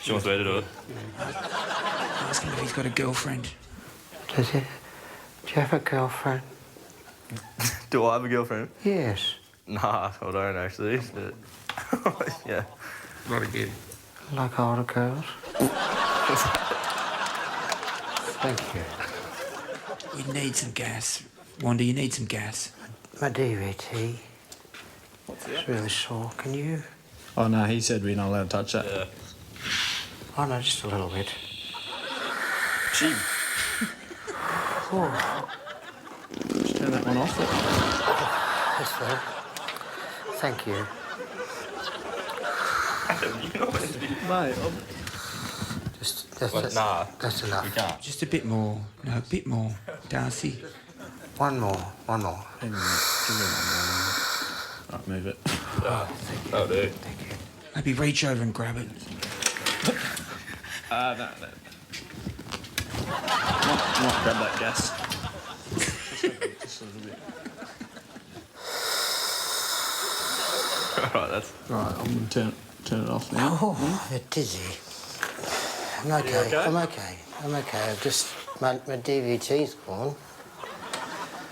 Speaker 11: She wants me to do it.
Speaker 10: Ask him if he's got a girlfriend.
Speaker 8: Does he? Do you have a girlfriend?
Speaker 11: Do I have a girlfriend?
Speaker 8: Yes.
Speaker 11: Nah, I don't actually. But Yeah. Not again.
Speaker 8: Like older girls. Thank you.
Speaker 10: You need some gas. Wanda, you need some gas.
Speaker 8: My DVT. It's really sore. Can you?
Speaker 14: Oh, no, he said we're not allowed to touch that. Yeah.
Speaker 8: Oh, no, just a little bit.
Speaker 14: Gee.
Speaker 8: Oh.
Speaker 14: Just turn that one off.
Speaker 8: Yes, sir. Thank you.
Speaker 14: Mate,
Speaker 8: That's enough.
Speaker 10: Just a bit more. No, a bit more. Darcy.
Speaker 8: One more.
Speaker 14: Give me one more. Right, move it.
Speaker 8: Thank you.
Speaker 11: Oh, dude.
Speaker 8: Thank you.
Speaker 10: Maybe reach over and grab it.
Speaker 14: No. Might grab that gas. Just a little bit.
Speaker 11: Right, that's...
Speaker 14: Right, I'm going to turn it off now.
Speaker 8: Oh, a bit dizzy. I'm okay.
Speaker 14: You okay?
Speaker 8: I'm okay. I've just... My DVT's gone.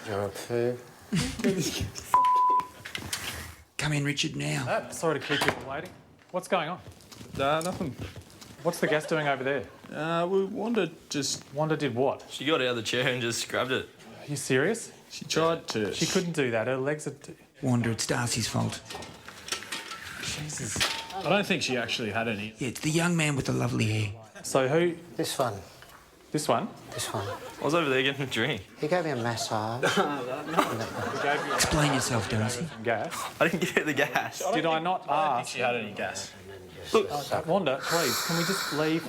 Speaker 8: You're a poo.
Speaker 10: Come in, Richard, now.
Speaker 9: Sorry to keep you waiting. What's going on?
Speaker 14: Nothing.
Speaker 9: What's the gas doing over there?
Speaker 14: Wanda just...
Speaker 9: Wanda did what?
Speaker 11: She got out of the chair and just grabbed it.
Speaker 9: Are you serious?
Speaker 14: She tried to...
Speaker 9: She couldn't do that. Her legs are...
Speaker 10: Wanda, it's Darcy's fault.
Speaker 9: Jesus.
Speaker 14: I don't think she actually had any.
Speaker 10: Yeah, it's the young man with the lovely hair.
Speaker 9: So who...
Speaker 8: This one.
Speaker 9: This one?
Speaker 8: This one.
Speaker 11: I was over there getting a drink.
Speaker 8: He gave me a massage.
Speaker 10: Explain yourself, Darcy.
Speaker 9: Gas?
Speaker 11: I didn't get the gas.
Speaker 9: Did I not
Speaker 14: I don't think
Speaker 9: ask?
Speaker 14: she had any gas.
Speaker 11: Look,
Speaker 9: Wanda, please, can we just leave?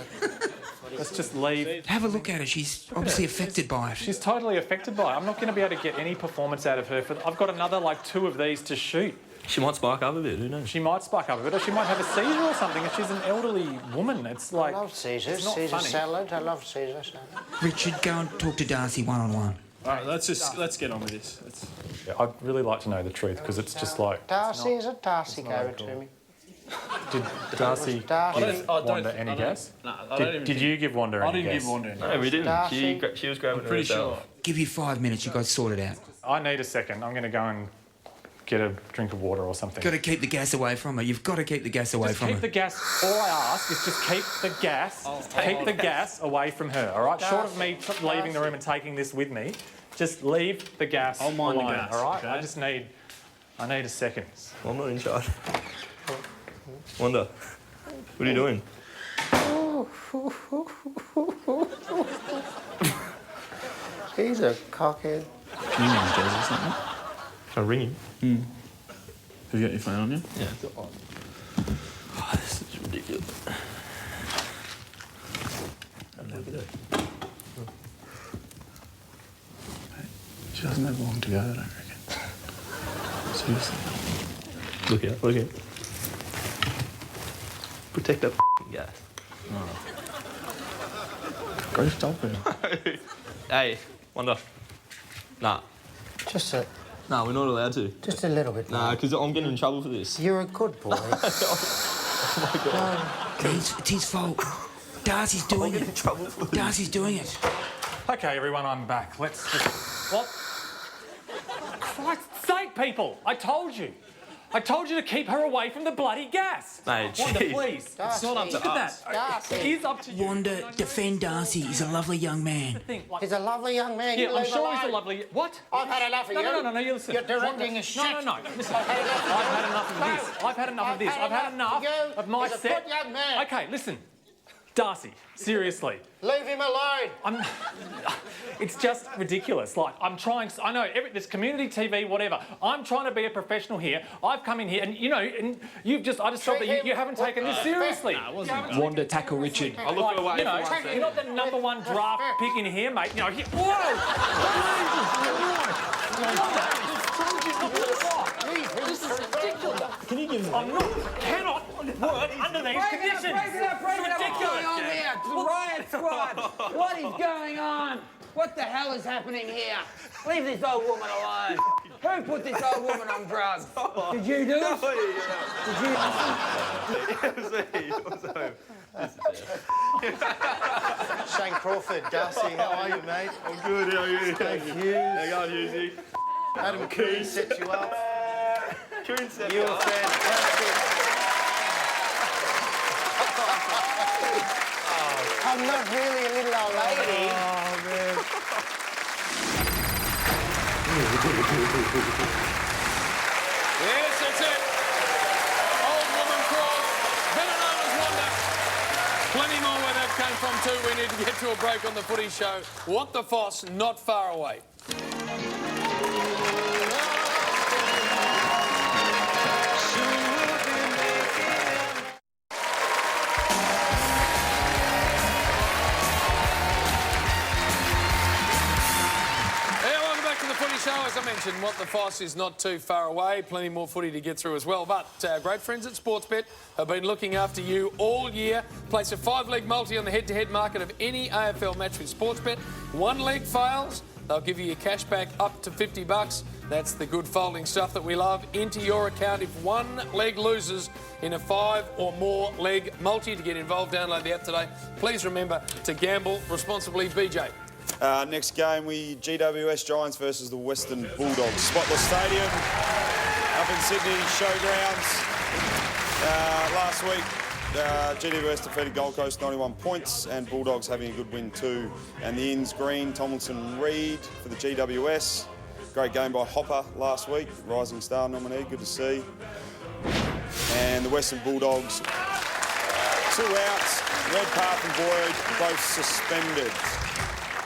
Speaker 9: Let's just leave.
Speaker 10: Have a look at her. She's obviously affected by it.
Speaker 9: She's totally affected by it. I'm not going to be able to get any performance out of her. I've got another, 2 of these to shoot.
Speaker 11: she might spark up a bit, who knows?
Speaker 9: She might spark up a bit, or she might have a seizure or something. If she's an elderly woman, it's like...
Speaker 8: I love Caesar.
Speaker 9: It's not
Speaker 8: Caesar
Speaker 9: funny.
Speaker 8: salad. I love Caesar salad.
Speaker 10: Richard, go and talk to Darcy one-on-one.
Speaker 14: All right, let's get on with this.
Speaker 9: Yeah, I'd really like to know the truth, because it's just like...
Speaker 8: Darcy gave it to me.
Speaker 9: Did Darcy
Speaker 8: Darcy.
Speaker 9: give Wanda any gas?
Speaker 14: No,
Speaker 9: Did you give Wanda any gas?
Speaker 14: I didn't give Wanda any gas.
Speaker 11: No, we didn't.
Speaker 8: Darcy.
Speaker 11: She was grabbing
Speaker 14: I'm
Speaker 11: it
Speaker 14: pretty
Speaker 11: herself.
Speaker 14: sure.
Speaker 10: Give you 5 minutes. You guys sort it out.
Speaker 9: I need a second. I'm going to go and get a drink of water or something.
Speaker 10: Got to keep the gas away from her. You've got to keep the gas away
Speaker 9: Just
Speaker 10: from
Speaker 9: keep
Speaker 10: her.
Speaker 9: the gas. All I ask is just keep the gas. Keep the gas away from her. All right. Short of me leaving the room and taking this with me, just leave the gas
Speaker 14: I'll mind
Speaker 9: alone.
Speaker 14: the gas.
Speaker 9: All right.
Speaker 14: Okay?
Speaker 9: I need a second.
Speaker 11: Well, I'm not in charge. Wanda, what are you doing?
Speaker 8: He's a cockhead.
Speaker 14: Can you ring Des or something?
Speaker 11: Can I ring him?
Speaker 14: Have you got your phone on you?
Speaker 11: Yeah. Oh, this is ridiculous.
Speaker 14: She doesn't have long to go, I don't reckon. Seriously.
Speaker 11: Look out. Protect that gas.
Speaker 14: Go stop her.
Speaker 11: Hey, Wanda. Nah.
Speaker 8: Just a
Speaker 11: Nah, we're not allowed to.
Speaker 8: Just a little bit.
Speaker 11: Nah, because I'm getting in trouble for this.
Speaker 8: You're a good boy.
Speaker 11: Oh my God.
Speaker 10: It's his fault. Darcy's doing it. Darcy's doing it.
Speaker 9: Okay, everyone, I'm back. Let's just... What? Christ's sake, people! I told you to keep her away from the bloody gas.
Speaker 11: Mate,
Speaker 9: Wanda,
Speaker 11: jeez.
Speaker 9: please.
Speaker 8: Darcy.
Speaker 9: It's not up to
Speaker 8: Look
Speaker 9: us.
Speaker 8: at that.
Speaker 9: It is up to you.
Speaker 10: Wanda, defend Darcy. He's a lovely young man.
Speaker 8: He's a lovely young man.
Speaker 9: Yeah,
Speaker 8: You
Speaker 9: I'm
Speaker 8: leave
Speaker 9: sure
Speaker 8: alone.
Speaker 9: he's a lovely... What?
Speaker 8: I've had enough of you.
Speaker 9: No, you listen.
Speaker 8: You're directing
Speaker 9: Wanda,
Speaker 8: a shit.
Speaker 9: No. Listen, I've had enough of this. I've had enough of this. I've had enough of my
Speaker 8: He's a
Speaker 9: set.
Speaker 8: good young man.
Speaker 9: Okay, listen. Darcy, seriously.
Speaker 8: Leave him alone.
Speaker 9: It's just ridiculous. I'm trying... I know, there's community TV, whatever. I'm trying to be a professional here. I've come in here and, and you've just... I just felt that you haven't taken this seriously.
Speaker 7: Wanda, tackle Richard.
Speaker 11: I'll look away for 1 second.
Speaker 9: You're not the #1 draft pick in here, mate. Whoa! This is ridiculous.
Speaker 7: Can you give me...
Speaker 9: Cannot work under these conditions.
Speaker 17: Break it up. What's going on here? It's the riot squad. What is going on? What the hell is happening here? Leave this old woman alone. Who put this old woman on drugs? Did you do it? Did you?
Speaker 3: Shane Crawford, Darcy, how are you, mate?
Speaker 11: I'm good, how are you?
Speaker 3: Thank you.
Speaker 11: How you going, Husey?
Speaker 3: Adam Coon set you up.
Speaker 11: Coon set
Speaker 3: You
Speaker 11: me
Speaker 3: were
Speaker 11: up.
Speaker 3: fantastic.
Speaker 8: I'm not really a little old lady.
Speaker 4: Oh, man.
Speaker 1: Yes, that's it. Old woman crawl, better known as Wanda. Plenty more where that came from too. We need to get to a break on the Footy Show. What the Foss, not far away. As I mentioned, What the Foss is not too far away. Plenty more footy to get through as well. But our great friends at Sportsbet have been looking after you all year. Place a 5-leg multi on the head-to-head market of any AFL match with Sportsbet. 1 leg fails, they'll give you your cash back up to $50. That's the good folding stuff that we love into your account if 1 leg loses in a 5 or more leg multi. To get involved, download the app today. Please remember to gamble responsibly. BJ.
Speaker 6: Next game, GWS Giants versus the Western Bulldogs. Spotless Stadium up in Sydney, Showgrounds. Last week, GWS defeated Gold Coast 91 points and Bulldogs having a good win too. And the Inns Green, Tomlinson Reid for the GWS. Great game by Hopper last week, Rising Star nominee, good to see. And the Western Bulldogs, 2 outs, Redpath and Boyd both suspended.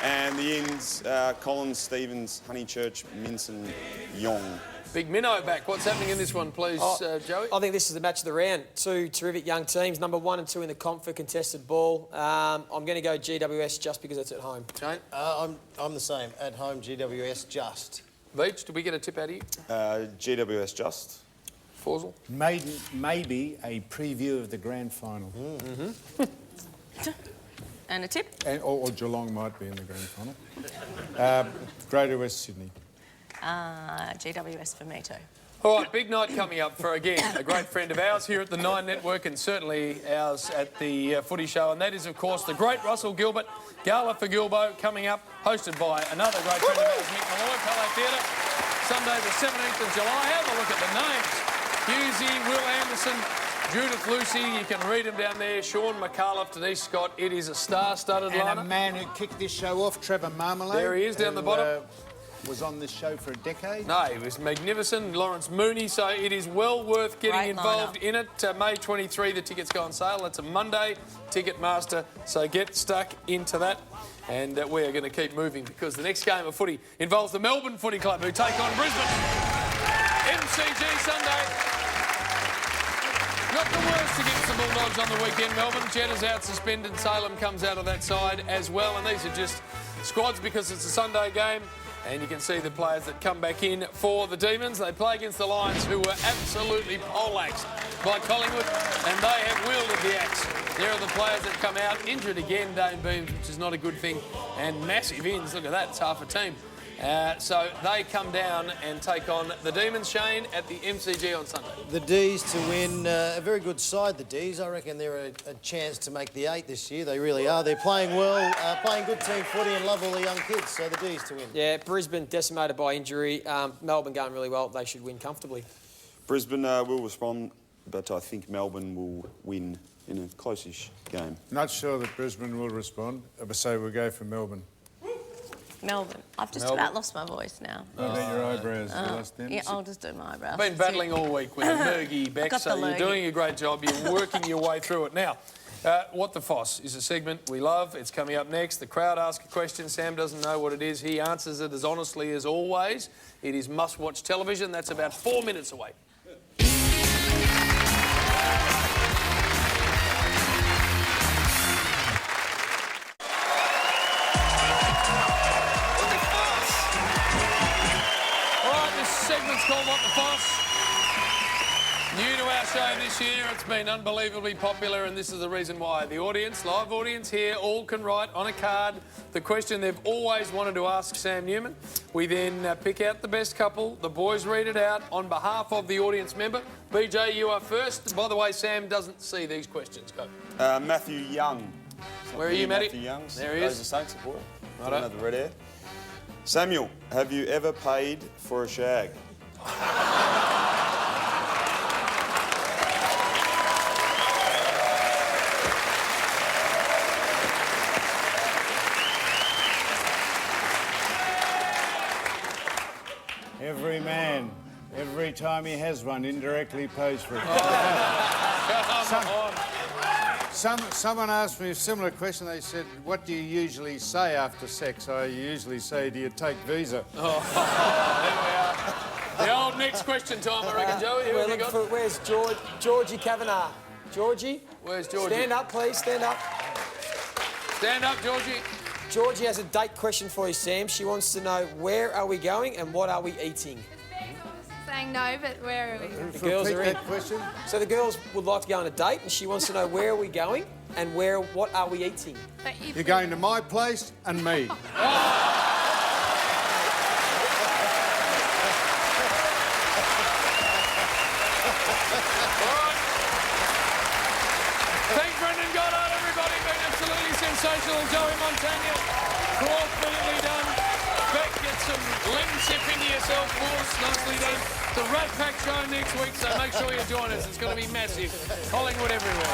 Speaker 6: And the Inns, Collins, Stevens, Honeychurch, Minson, Yong.
Speaker 1: Big Minnow back. What's happening in this one, please, Joey?
Speaker 5: I think this is the match of the round. 2 terrific young teams, number 1 and 2 in the comp for contested ball. I'm going to go GWS just because it's at home.
Speaker 1: Jane?
Speaker 3: I'm the same. At home, GWS just.
Speaker 1: Beach, did we get a tip out of you?
Speaker 6: GWS just.
Speaker 1: Forsell?
Speaker 4: Maybe a preview of the grand final.
Speaker 2: And a tip?
Speaker 4: Or Geelong might be in the grand final. Greater West Sydney.
Speaker 2: GWS for me too.
Speaker 1: All right, big night coming up for, again, a great friend of ours here at the Nine Network and certainly ours at the Footy Show, and that is, of course, the great Russell Gilbert, Gala for Gilbo, coming up, hosted by another great friend of ours, Mick Malloy, Palais Theatre, Sunday the 17th of July. Have a look at the names. Husey, Will Anderson, Judith Lucy, you can read them down there. Sean McAuliffe, Denise Scott. It is a star-studded lineup.
Speaker 4: And a man who kicked this show off, Trevor Marmalade.
Speaker 1: There he is, down the bottom.
Speaker 4: Was on this show for a decade.
Speaker 1: No, he was magnificent. Lawrence Mooney, so it is well worth getting involved in it. May 23, the tickets go on sale. That's a Monday, Ticketmaster, so get stuck into that. And we are going to keep moving because the next game of footy involves the Melbourne Footy Club, who take on Brisbane. MCG Sunday. Not the worst against the Bulldogs on the weekend, Melbourne. Jeddah's out suspended. Salem comes out of that side as well. And these are just squads because it's a Sunday game. And you can see the players that come back in for the Demons. They play against the Lions, who were absolutely poleaxed by Collingwood. And they have wielded the axe. There are the players that come out. Injured again, Dane Beams, which is not a good thing. And massive ins. Look at that. It's half a team. So they come down and take on the Demons, Shane, at the MCG on Sunday.
Speaker 3: The D's to win. A very good side, the D's. I reckon they're a chance to make the 8 this year. They really are. They're playing well, playing good team footy and love all the young kids. So the D's to win.
Speaker 5: Yeah, Brisbane decimated by injury. Melbourne going really well. They should win comfortably.
Speaker 6: Brisbane will respond, but I think Melbourne will win in a close-ish game.
Speaker 4: Not sure that Brisbane will respond, so we'll go for Melbourne.
Speaker 2: Melbourne. I've just about lost my voice now.
Speaker 4: What about your eyebrows? You lost them?
Speaker 2: Yeah, I'll just do my eyebrows.
Speaker 1: Been battling all week with a lurgy, Beck, so you're doing a great job. You're working your way through it. Now, What the Foss is a segment we love. It's coming up next. The crowd asks a question. Sam doesn't know what it is. He answers it as honestly as always. It is must-watch television. That's about 4 minutes away. Segment's called What the Foss. New to our show this year, it's been unbelievably popular, and this is the reason why. The audience, live audience here, all can write on a card the question they've always wanted to ask Sam Newman. We then pick out the best couple. The boys read it out on behalf of the audience member. BJ, you are first. By the way, Sam doesn't see these questions. Go.
Speaker 6: Matthew Young.
Speaker 1: Where are you, Matty?
Speaker 6: Matthew Young.
Speaker 1: There he is.
Speaker 6: Those are Saints supporter. Right, another red hair. Samuel, have you ever paid for a shag?
Speaker 4: every time he has one, indirectly pays for it. Someone asked me a similar question. They said, what do you usually say after sex? I usually say, do you take Visa?
Speaker 1: There we are. The old next question time, I reckon, Joey. Who have you got?
Speaker 5: Where's Georgie Kavanagh? Georgie?
Speaker 1: Where's Georgie?
Speaker 5: Stand up, please. Stand up.
Speaker 1: Stand up, Georgie.
Speaker 5: Georgie has a date question for you, Sam. She wants to know where are we going and what are we eating?
Speaker 15: Saying no, but where are we?
Speaker 5: The girls are in.
Speaker 4: Question.
Speaker 5: So the girls would like to go on a date, and she wants to know where are we going and what are we eating?
Speaker 4: You're going to my place and me.
Speaker 1: Thank Brendan Goddard, everybody. Been absolutely sensational. Joey Montagna, Croft, brilliantly done. Beck, get some lemon sip into yourself. Morse, nicely done. It's a Rat Pack show next week, so make sure you join us. It's going to be massive. Collingwood everywhere.